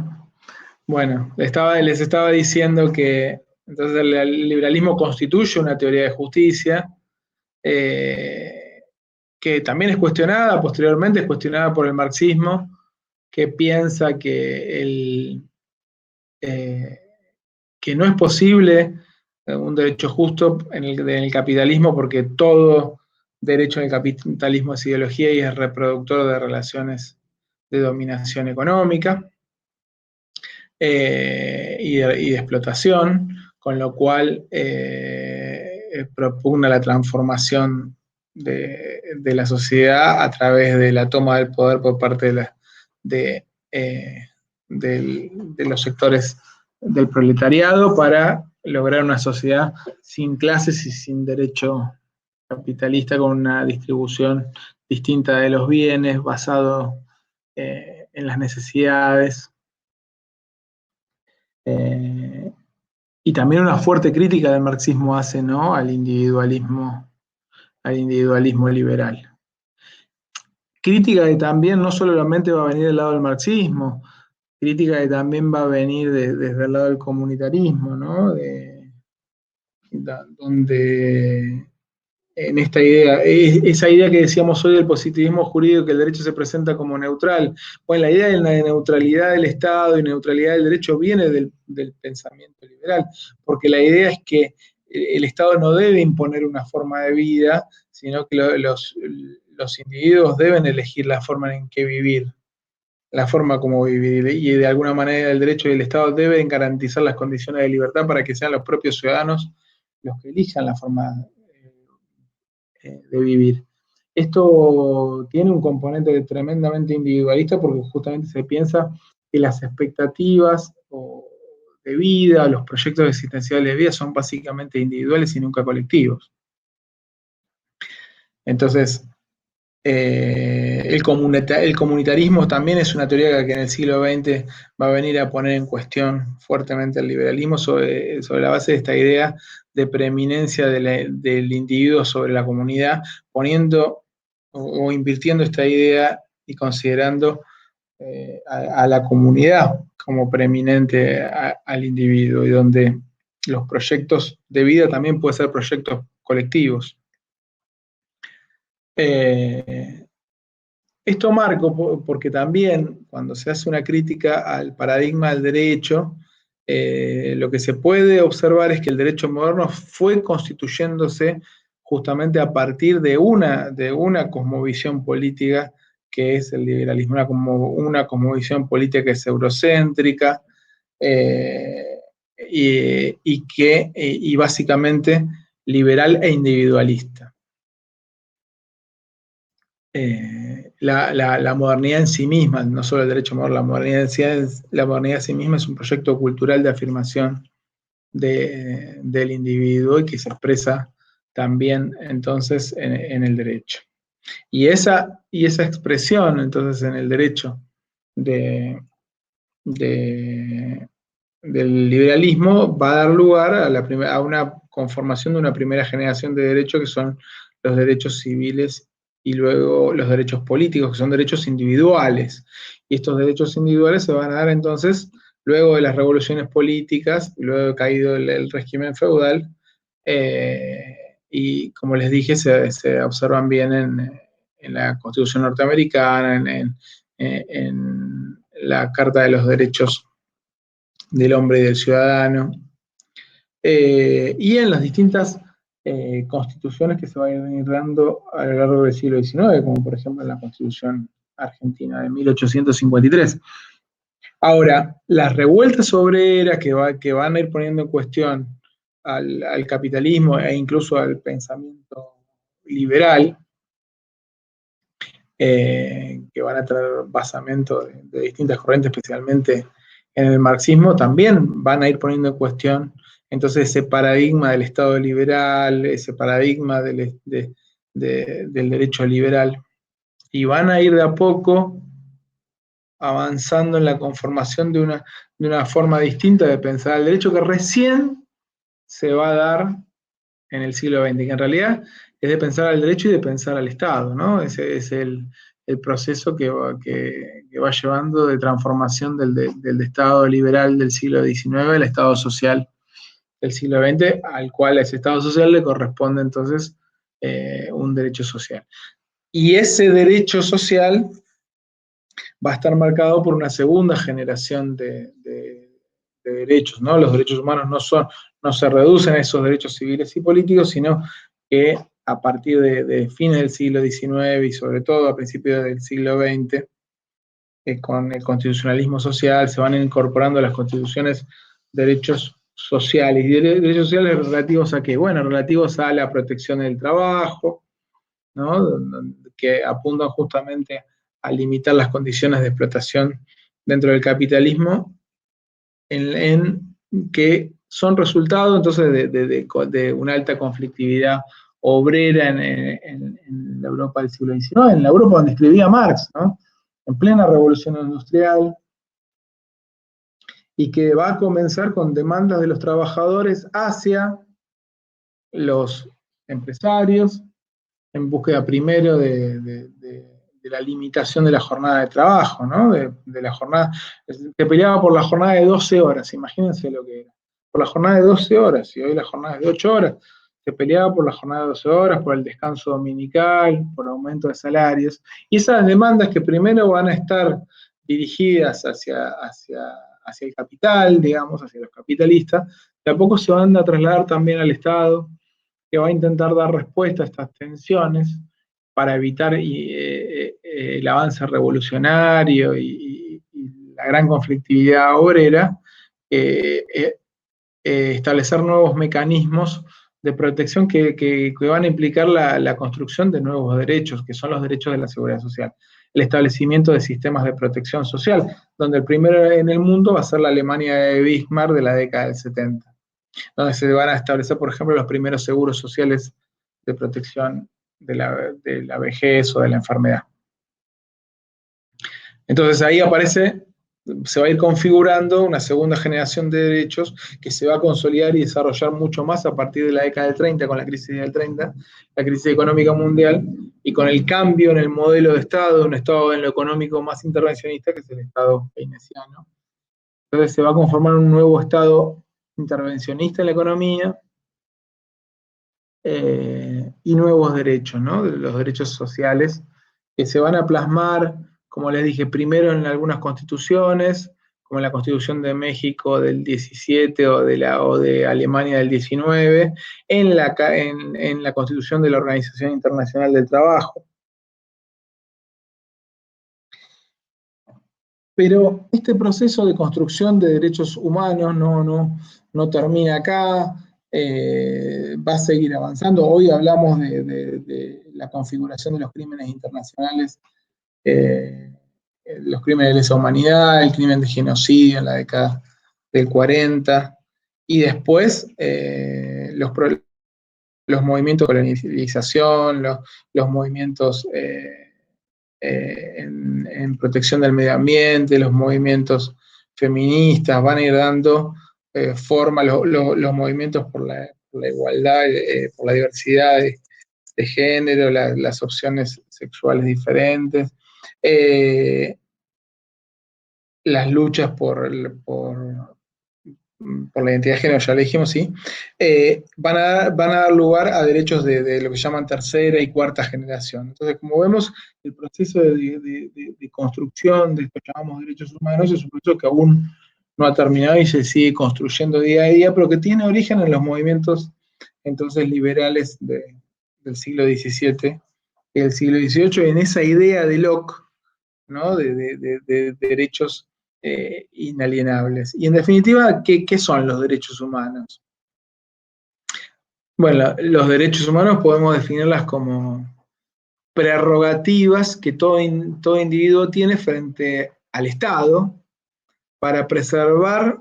Bueno, les estaba diciendo que entonces el liberalismo constituye una teoría de justicia, que también es cuestionada, posteriormente es cuestionada por el marxismo, que piensa que no es posible un derecho justo en el capitalismo, porque todo derecho en el capitalismo es ideología y es reproductor de relaciones de dominación económica y de explotación, con lo cual propugna la transformación de la sociedad a través de la toma del poder por parte de, eh, de los sectores del proletariado para lograr una sociedad sin clases y sin derecho capitalista, con una distribución distinta de los bienes, basado en las necesidades. Y también una fuerte crítica del marxismo hace, ¿no?, al individualismo liberal. Crítica que también no solamente va a venir del lado del marxismo, crítica que también va a venir desde el lado del comunitarismo, ¿no? Donde en esta idea, esa idea que decíamos hoy del positivismo jurídico, que el derecho se presenta como neutral. Bueno, la idea de la neutralidad del Estado y neutralidad del derecho viene del pensamiento liberal, porque la idea es que el Estado no debe imponer una forma de vida, sino que los individuos deben elegir la forma en que vivir, la forma como vivir, y de alguna manera el derecho y el Estado deben garantizar las condiciones de libertad para que sean los propios ciudadanos los que elijan la forma de vivir. Esto tiene un componente tremendamente individualista, porque justamente se piensa que las expectativas de vida, los proyectos existenciales de vida son básicamente individuales y nunca colectivos. Entonces, el comunitarismo también es una teoría que en el siglo XX va a venir a poner en cuestión fuertemente el liberalismo sobre la base de esta idea de preeminencia del individuo sobre la comunidad, poniendo o invirtiendo esta idea y considerando a la comunidad como preeminente al individuo, y donde los proyectos de vida también pueden ser proyectos colectivos. Esto marco porque también cuando se hace una crítica al paradigma del derecho, lo que se puede observar es que el derecho moderno fue constituyéndose justamente a partir de una cosmovisión política que es el liberalismo, una cosmovisión política que es eurocéntrica y básicamente liberal e individualista. La modernidad en sí misma, no solo el derecho moderno, la modernidad en sí misma es un proyecto cultural de afirmación del individuo y que se expresa también entonces en el derecho. Y esa expresión entonces en el derecho del liberalismo va a dar lugar a una conformación de una primera generación de derechos, que son los derechos civiles, y luego los derechos políticos, que son derechos individuales. Y estos derechos individuales se van a dar entonces luego de las revoluciones políticas, luego de caído el régimen feudal, y como les dije, se observan bien en la Constitución norteamericana, en la Carta de los Derechos del Hombre y del Ciudadano, y en las distintas constituciones que se van a ir dando a lo largo del siglo XIX, como por ejemplo en la Constitución Argentina de 1853. Ahora, las revueltas obreras que van a ir poniendo en cuestión al capitalismo e incluso al pensamiento liberal, que van a traer basamento de distintas corrientes, especialmente en el marxismo, también van a ir poniendo en cuestión entonces ese paradigma del Estado liberal, ese paradigma del derecho liberal, y van a ir de a poco avanzando en la conformación de una forma distinta de pensar el derecho, que recién se va a dar en el siglo XX, que en realidad es de pensar al derecho y de pensar al Estado, ¿no? Ese es el proceso que que va llevando de transformación del Estado liberal del siglo XIX al Estado social del siglo XX, al cual a ese Estado social le corresponde entonces un derecho social. Y ese derecho social va a estar marcado por una segunda generación de derechos, ¿no? Los derechos humanos no se reducen a esos derechos civiles y políticos, sino que a partir de fines del siglo XIX y sobre todo a principios del siglo XX, con el constitucionalismo social, se van incorporando a las constituciones derechos sociales. ¿Y derechos sociales relativos a qué? Bueno, relativos a la protección del trabajo, ¿no? Que apuntan justamente a limitar las condiciones de explotación dentro del capitalismo, en que son resultado entonces de una alta conflictividad obrera en la Europa del siglo XIX, en la Europa donde escribía Marx, ¿no? En plena revolución industrial, y que va a comenzar con demandas de los trabajadores hacia los empresarios, en búsqueda primero de la limitación de la jornada de trabajo, ¿no? De la jornada, se peleaba por la jornada de 12 horas, imagínense lo que era, por la jornada de 12 horas, y hoy la jornada es de 8 horas, se peleaba por la jornada de 12 horas, por el descanso dominical, por aumento de salarios, y esas demandas que primero van a estar dirigidas hacia el capital, digamos, hacia los capitalistas, de a poco se van a trasladar también al Estado, que va a intentar dar respuesta a estas tensiones para evitar el avance revolucionario y la gran conflictividad obrera, establecer nuevos mecanismos de protección que van a implicar la construcción de nuevos derechos, que son los derechos de la seguridad social. El establecimiento de sistemas de protección social, donde el primero en el mundo va a ser la Alemania de Bismarck de la década del 70. Donde se van a establecer, por ejemplo, los primeros seguros sociales de protección de la vejez o de la enfermedad. Entonces ahí se va a ir configurando una segunda generación de derechos que se va a consolidar y desarrollar mucho más a partir de la década del 30, con la crisis del 30, la crisis económica mundial, y con el cambio en el modelo de Estado, un Estado en lo económico más intervencionista, que es el Estado keynesiano. Entonces se va a conformar un nuevo Estado intervencionista en la economía, y nuevos derechos, ¿no? Los derechos sociales, que se van a plasmar, como les dije, primero en algunas constituciones, como en la Constitución de México del 17 o de Alemania del 19, en la Constitución de la Organización Internacional del Trabajo. Pero este proceso de construcción de derechos humanos no termina acá, va a seguir avanzando. Hoy hablamos de la configuración de los crímenes internacionales, los crímenes de lesa humanidad, el crimen de genocidio en la década del 40, y después los movimientos de colonización, los movimientos en protección del medio ambiente, los movimientos feministas van a ir dando forma, los movimientos por la igualdad, por la diversidad de género, las opciones sexuales diferentes, las luchas por la identidad de género, ya le dijimos, sí, van a dar lugar a derechos de lo que llaman tercera y cuarta generación. Entonces, como vemos, el proceso de construcción de esto que llamamos derechos humanos es un proceso que aún no ha terminado y se sigue construyendo día a día, pero que tiene origen en los movimientos entonces liberales del siglo XVII y del siglo XVIII, en esa idea de Locke, ¿no? de derechos inalienables. Y en definitiva, ¿qué son los derechos humanos? Bueno, los derechos humanos podemos definirlas como prerrogativas que todo individuo tiene frente al Estado para preservar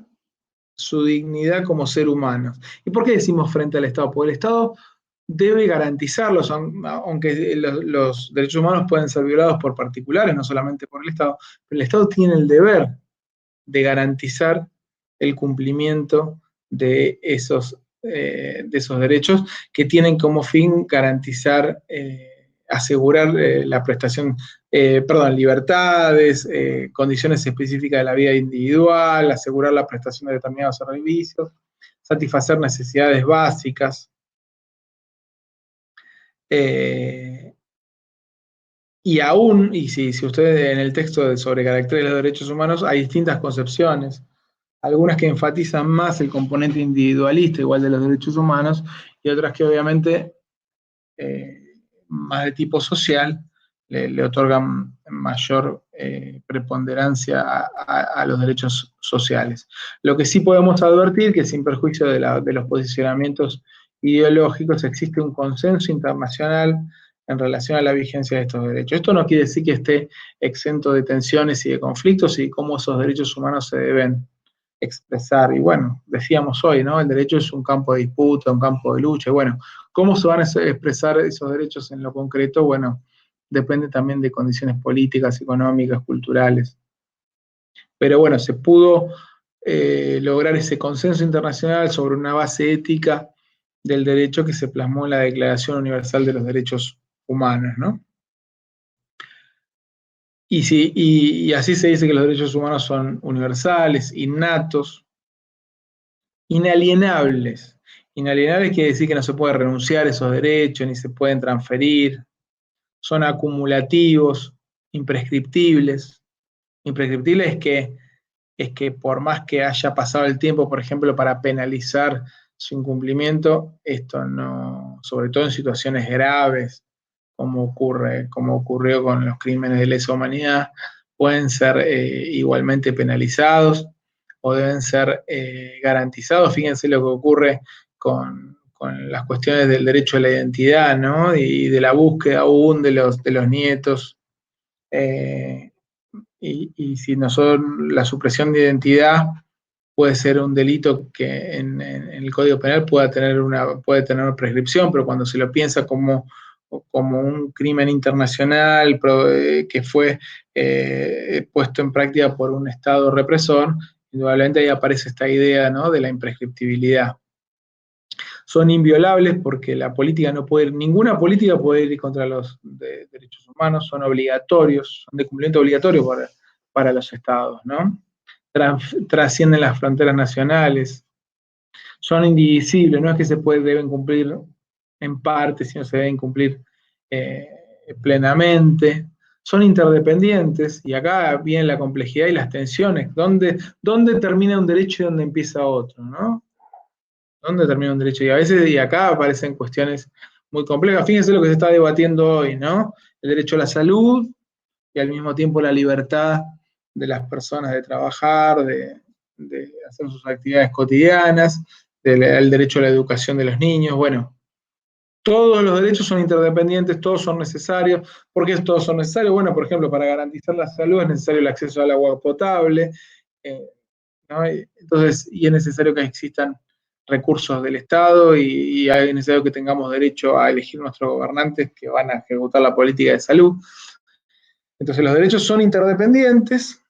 su dignidad como ser humano. ¿Y por qué decimos frente al Estado? Porque el Estado debe garantizarlos, aunque los derechos humanos pueden ser violados por particulares, no solamente por el Estado, pero el Estado tiene el deber de garantizar el cumplimiento de esos derechos, que tienen como fin garantizar, asegurar la prestación libertades, condiciones específicas de la vida individual, asegurar la prestación de determinados servicios, satisfacer necesidades básicas. Y aún, y si ustedes en el texto sobre caracteres de los derechos humanos hay distintas concepciones, algunas que enfatizan más el componente individualista igual de los derechos humanos, y otras que obviamente más de tipo social le otorgan mayor preponderancia a los derechos sociales. Lo que sí podemos advertir que sin perjuicio de los posicionamientos ideológicos existe un consenso internacional en relación a la vigencia de estos derechos. Esto no quiere decir que esté exento de tensiones y de conflictos y cómo esos derechos humanos se deben expresar. Y bueno, decíamos hoy, ¿no? El derecho es un campo de disputa, un campo de lucha. Y bueno, ¿cómo se van a expresar esos derechos en lo concreto? Bueno, depende también de condiciones políticas, económicas, culturales. Pero bueno, se pudo lograr ese consenso internacional sobre una base ética del derecho que se plasmó en la Declaración Universal de los Derechos Humanos, ¿no? Y así se dice que los derechos humanos son universales, innatos, inalienables. Inalienables quiere decir que no se puede renunciar a esos derechos, ni se pueden transferir. Son acumulativos, imprescriptibles. Imprescriptible es que por más que haya pasado el tiempo, por ejemplo, para penalizar su incumplimiento, esto no, sobre todo en situaciones graves, como ocurrió con los crímenes de lesa humanidad, pueden ser igualmente penalizados o deben ser garantizados. Fíjense lo que ocurre con las cuestiones del derecho a la identidad, ¿no? Y de la búsqueda aún de los nietos. Y si nosotros, la supresión de identidad puede ser un delito que en el Código Penal puede tener una prescripción, pero cuando se lo piensa como un crimen internacional que fue puesto en práctica por un Estado represor, indudablemente ahí aparece esta idea, ¿no?, de la imprescriptibilidad. Son inviolables porque la política no puede ir, ninguna política puede ir contra los derechos humanos, son obligatorios, son de cumplimiento obligatorio para los estados, ¿no? Trascienden las fronteras nacionales, son indivisibles, no es que deben cumplir en parte, sino se deben cumplir plenamente. Son interdependientes, y acá viene la complejidad y las tensiones. ¿Dónde termina un derecho y dónde empieza otro, ¿no? ¿Dónde termina un derecho? Y a veces, y acá aparecen cuestiones muy complejas. Fíjense lo que se está debatiendo hoy, ¿no? El derecho a la salud y al mismo tiempo la libertad de las personas de trabajar, de hacer sus actividades cotidianas, el derecho a la educación de los niños. Bueno, todos los derechos son interdependientes, todos son necesarios. ¿Por qué todos son necesarios? Bueno, por ejemplo, para garantizar la salud es necesario el acceso al agua potable, ¿no? Entonces, y es necesario que existan recursos del Estado y es necesario que tengamos derecho a elegir nuestros gobernantes que van a ejecutar la política de salud. Entonces los derechos son interdependientes,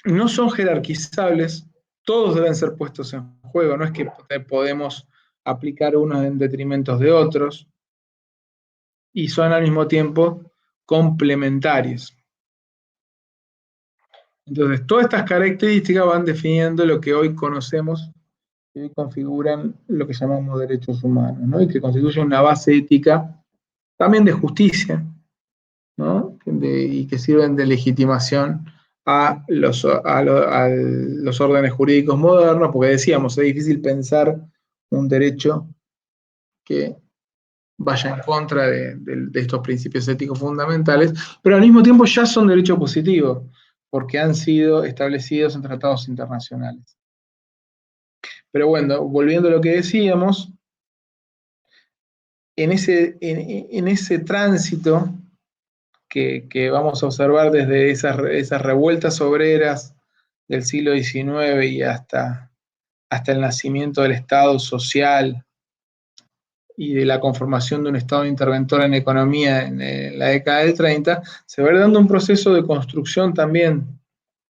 no son jerarquizables, todos deben ser puestos en juego, no es que podemos aplicar unos en detrimento de otros, y son al mismo tiempo complementarios. Entonces, todas estas características van definiendo lo que hoy conocemos y hoy configuran lo que llamamos derechos humanos, ¿no? Y que constituyen una base ética también de justicia, ¿no? Y que sirven de legitimación a los órdenes jurídicos modernos, porque decíamos, es difícil pensar un derecho que vaya en contra de estos principios éticos fundamentales, pero al mismo tiempo ya son derechos positivos, porque han sido establecidos en tratados internacionales. Pero bueno, volviendo a lo que decíamos, en ese tránsito que vamos a observar desde esas revueltas obreras del siglo XIX y hasta el nacimiento del Estado social y de la conformación de un Estado interventor en economía en la década del 30, se va a ir dando un proceso de construcción también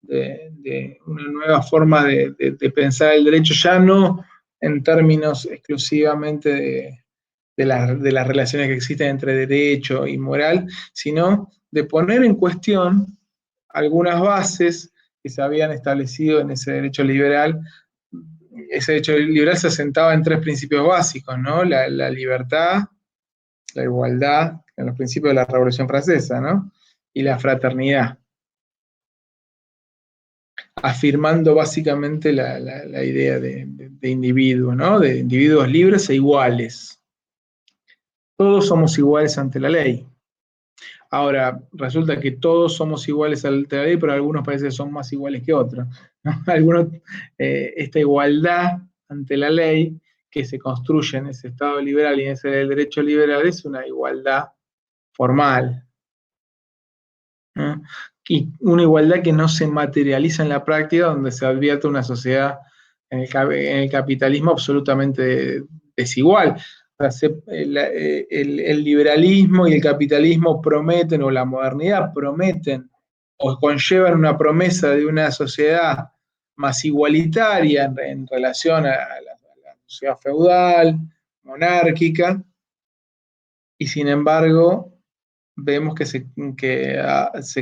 de una nueva forma de pensar el derecho, ya no en términos exclusivamente de las relaciones que existen entre derecho y moral, sino de poner en cuestión algunas bases que se habían establecido en ese derecho liberal. Ese derecho liberal se asentaba en 3 principios básicos, ¿no? La libertad, la igualdad, en los principios de la Revolución Francesa, ¿no? Y la fraternidad, afirmando básicamente la idea de individuo, ¿no? De individuos libres e iguales. Todos somos iguales ante la ley. Ahora, resulta que todos somos iguales ante la ley, pero algunos parece que son más iguales que otros, ¿no? Algunos, esta igualdad ante la ley que se construye en ese Estado liberal y en ese derecho liberal es una igualdad formal, ¿no? Y una igualdad que no se materializa en la práctica, donde se advierte una sociedad en el capitalismo absolutamente desigual. O sea, el liberalismo y el capitalismo prometen, o la modernidad prometen, o conllevan una promesa de una sociedad más igualitaria en relación a la sociedad feudal, monárquica, y sin embargo vemos que se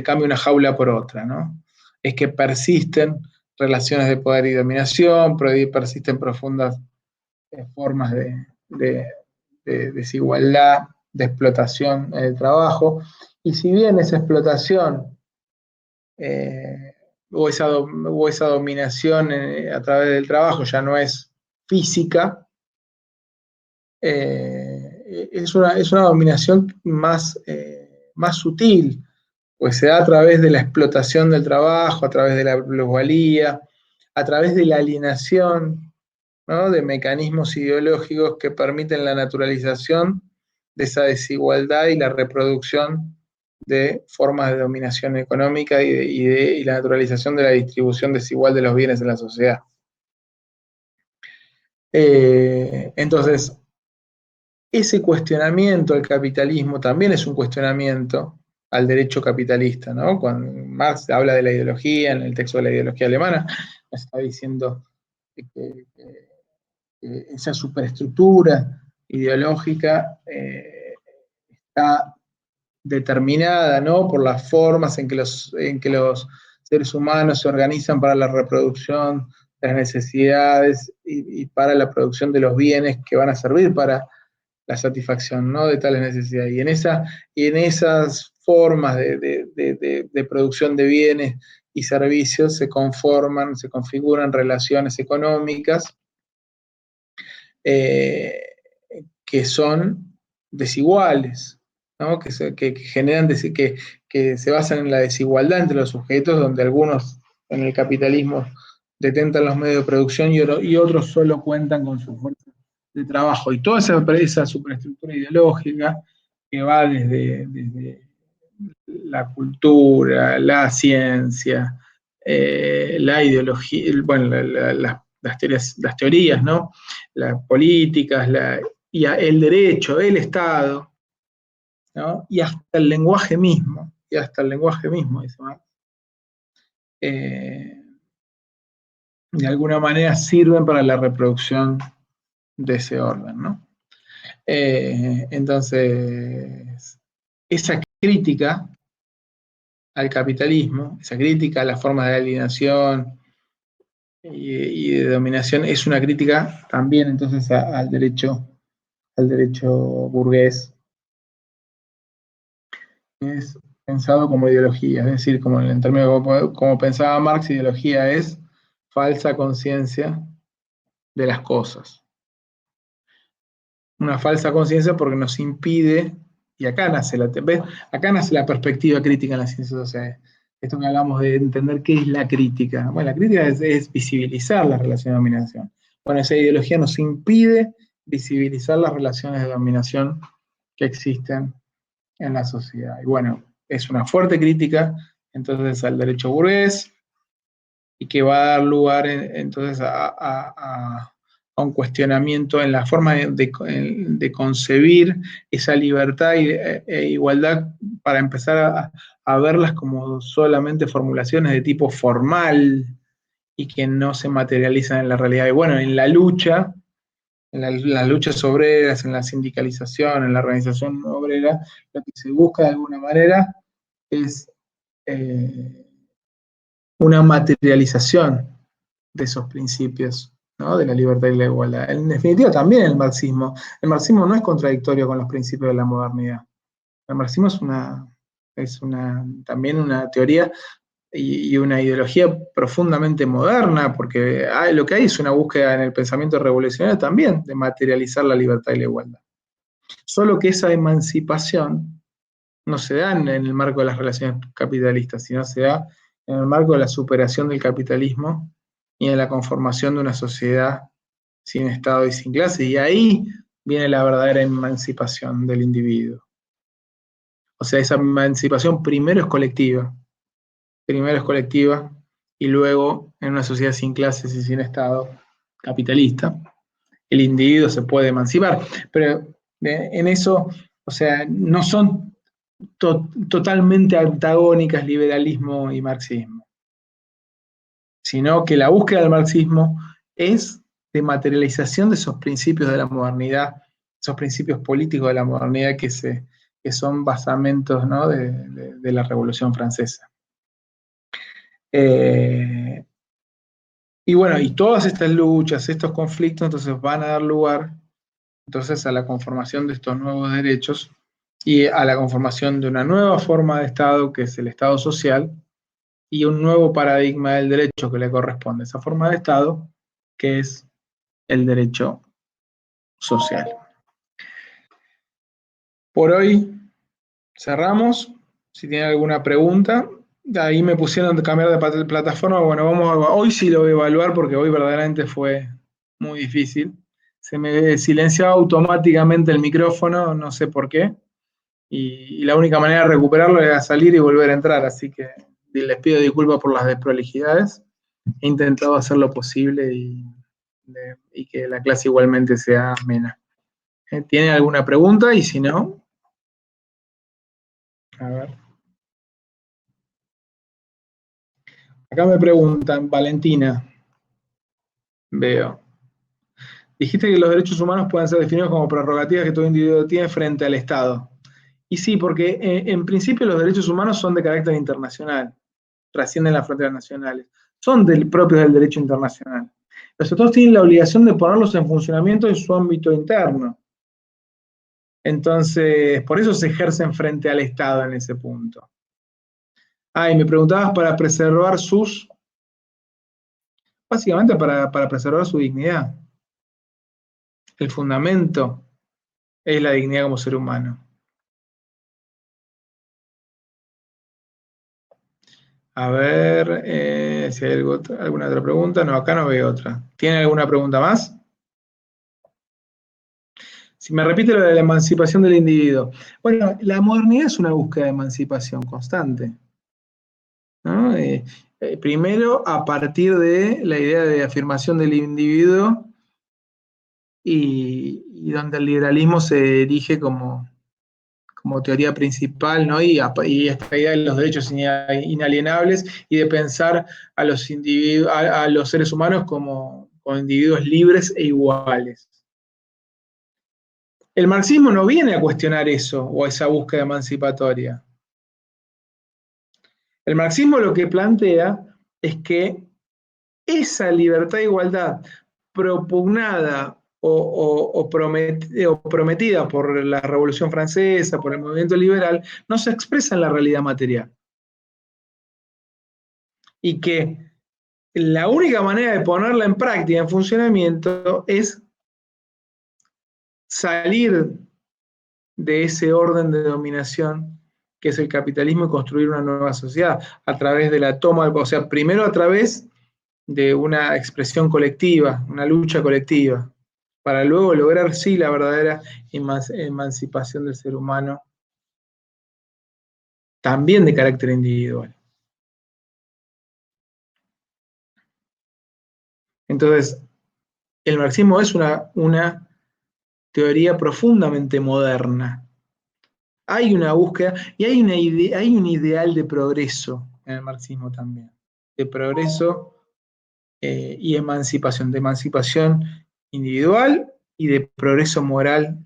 cambia una jaula por otra, ¿no? Es que persisten relaciones de poder y dominación, persisten profundas formas de desigualdad, de explotación en el trabajo, y si bien esa explotación o esa dominación a través del trabajo ya no es física, es una dominación más sutil, pues se da a través de la explotación del trabajo, a través de la plusvalía, a través de la alienación, ¿no? De mecanismos ideológicos que permiten la naturalización de esa desigualdad y la reproducción de formas de dominación económica y la naturalización de la distribución desigual de los bienes en la sociedad. Entonces, ese cuestionamiento al capitalismo también es un cuestionamiento al derecho capitalista, ¿no? Cuando Marx habla de la ideología, en el texto de la ideología alemana, está diciendo que esa superestructura ideológica está determinada, ¿no? Por las formas en que los seres humanos se organizan para la reproducción de las necesidades y para la producción de los bienes que van a servir para la satisfacción, ¿no? De tales necesidades. Y en esas formas de producción de bienes y servicios se configuran relaciones económicas que son desiguales, ¿no? Que generan, que se basan en la desigualdad entre los sujetos, donde algunos en el capitalismo detentan los medios de producción y otros solo cuentan con su fuerza de trabajo. Y toda esa superestructura ideológica que va desde la cultura, la ciencia, la ideología, bueno, las teorías, ¿no? Las políticas, y el derecho, el Estado, ¿no? Y hasta el lenguaje mismo, dice Marx, de alguna manera sirven para la reproducción de ese orden, ¿no? Entonces, esa crítica al capitalismo, esa crítica a la forma de alienación y de dominación, es una crítica también entonces al derecho burgués. Es pensado como ideología, es decir, como en términos como pensaba Marx, ideología es falsa conciencia de las cosas. Una falsa conciencia porque nos impide, y acá nace la perspectiva crítica en las ciencias sociales. Esto que hablamos de entender qué es la crítica. Bueno, la crítica es visibilizar la relación de dominación. Bueno, esa ideología nos impide visibilizar las relaciones de dominación que existen en la sociedad. Y bueno, es una fuerte crítica entonces al derecho burgués, y que va a dar lugar entonces a un cuestionamiento en la forma de concebir esa libertad e igualdad, para empezar a verlas como solamente formulaciones de tipo formal y que no se materializan en la realidad. Y bueno, en la lucha en las luchas obreras, en la sindicalización, en la organización obrera, lo que se busca de alguna manera es una materialización de esos principios, ¿no? De la libertad y la igualdad. En definitiva, también el marxismo. El marxismo no es contradictorio con los principios de la modernidad. El marxismo es también una teoría y una ideología profundamente moderna, porque lo que hay es una búsqueda en el pensamiento revolucionario también de materializar la libertad y la igualdad. Solo que esa emancipación no se da en el marco de las relaciones capitalistas, sino se da en el marco de la superación del capitalismo y en la conformación de una sociedad sin Estado y sin clase. Y ahí viene la verdadera emancipación del individuo. O sea, esa emancipación primero es colectiva y luego en una sociedad sin clases y sin Estado capitalista, el individuo se puede emancipar. Pero en eso, o sea, no son totalmente antagónicas liberalismo y marxismo, sino que la búsqueda del marxismo es de materialización de esos principios de la modernidad, esos principios políticos de la modernidad que son basamentos, ¿no? de la Revolución Francesa. Y bueno, y todas estas luchas, estos conflictos, entonces van a dar lugar entonces a la conformación de estos nuevos derechos y a la conformación de una nueva forma de Estado, que es el Estado social, y un nuevo paradigma del derecho que le corresponde a esa forma de Estado, que es el derecho social. Por hoy cerramos. Si tienen alguna pregunta, ahí me pusieron de cambiar de plataforma. Bueno, hoy sí lo voy a evaluar porque hoy verdaderamente fue muy difícil. Se me silenciaba automáticamente el micrófono, no sé por qué. Y la única manera de recuperarlo era salir y volver a entrar. Así que les pido disculpas por las desprolijidades. He intentado hacer lo posible y que la clase igualmente sea amena. ¿Tienen alguna pregunta? Y si no, a ver. Acá me preguntan, Valentina, veo. Dijiste que los derechos humanos pueden ser definidos como prerrogativas que todo individuo tiene frente al Estado. Y sí, porque en principio los derechos humanos son de carácter internacional, trascienden las fronteras nacionales, son propios del derecho internacional. Los estados tienen la obligación de ponerlos en funcionamiento en su ámbito interno. Entonces, por eso se ejercen frente al Estado en ese punto. Y me preguntabas para preservar básicamente para preservar su dignidad. El fundamento es la dignidad como ser humano. A ver si hay alguna otra pregunta. No, acá no veo otra. ¿Tienen alguna pregunta más? Si me repite lo de la emancipación del individuo. Bueno, la modernidad es una búsqueda de emancipación constante, ¿no? Primero, a partir de la idea de afirmación del individuo y donde el liberalismo se erige como teoría principal, ¿no? Y esta idea de los derechos inalienables y de pensar a los seres humanos como individuos libres e iguales. El marxismo no viene a cuestionar eso o esa búsqueda emancipatoria. El marxismo lo que plantea es que esa libertad e igualdad propugnada o prometida por la Revolución Francesa, por el movimiento liberal, no se expresa en la realidad material. Y que la única manera de ponerla en práctica, en funcionamiento, es salir de ese orden de dominación que es el capitalismo y construir una nueva sociedad a través de la toma, o sea, primero a través de una expresión colectiva, una lucha colectiva, para luego lograr, sí, la verdadera emancipación del ser humano, también de carácter individual. Entonces, el marxismo es una teoría profundamente moderna. Hay una búsqueda y hay un ideal de progreso en el marxismo también, de progreso y emancipación, de emancipación individual y de progreso moral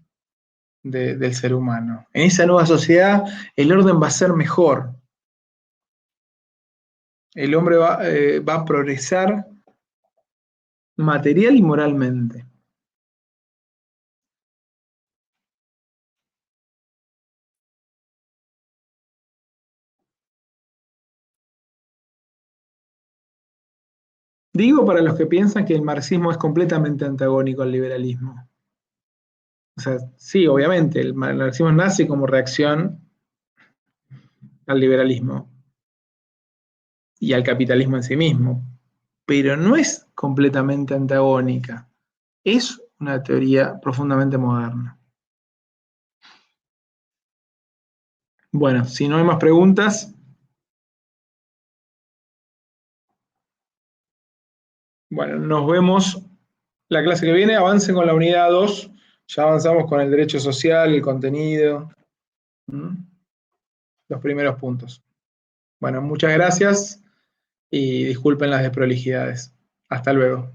del ser humano. En esa nueva sociedad el orden va a ser mejor. El hombre va a progresar material y moralmente. Digo para los que piensan que el marxismo es completamente antagónico al liberalismo. O sea, sí, obviamente, el marxismo nace como reacción al liberalismo y al capitalismo en sí mismo, pero no es completamente antagónica. Es una teoría profundamente moderna. Bueno, si no hay más preguntas, bueno, nos vemos la clase que viene. Avancen con la unidad 2. Ya avanzamos con el derecho social, el contenido, los primeros puntos. Bueno, muchas gracias y disculpen las desprolijidades. Hasta luego.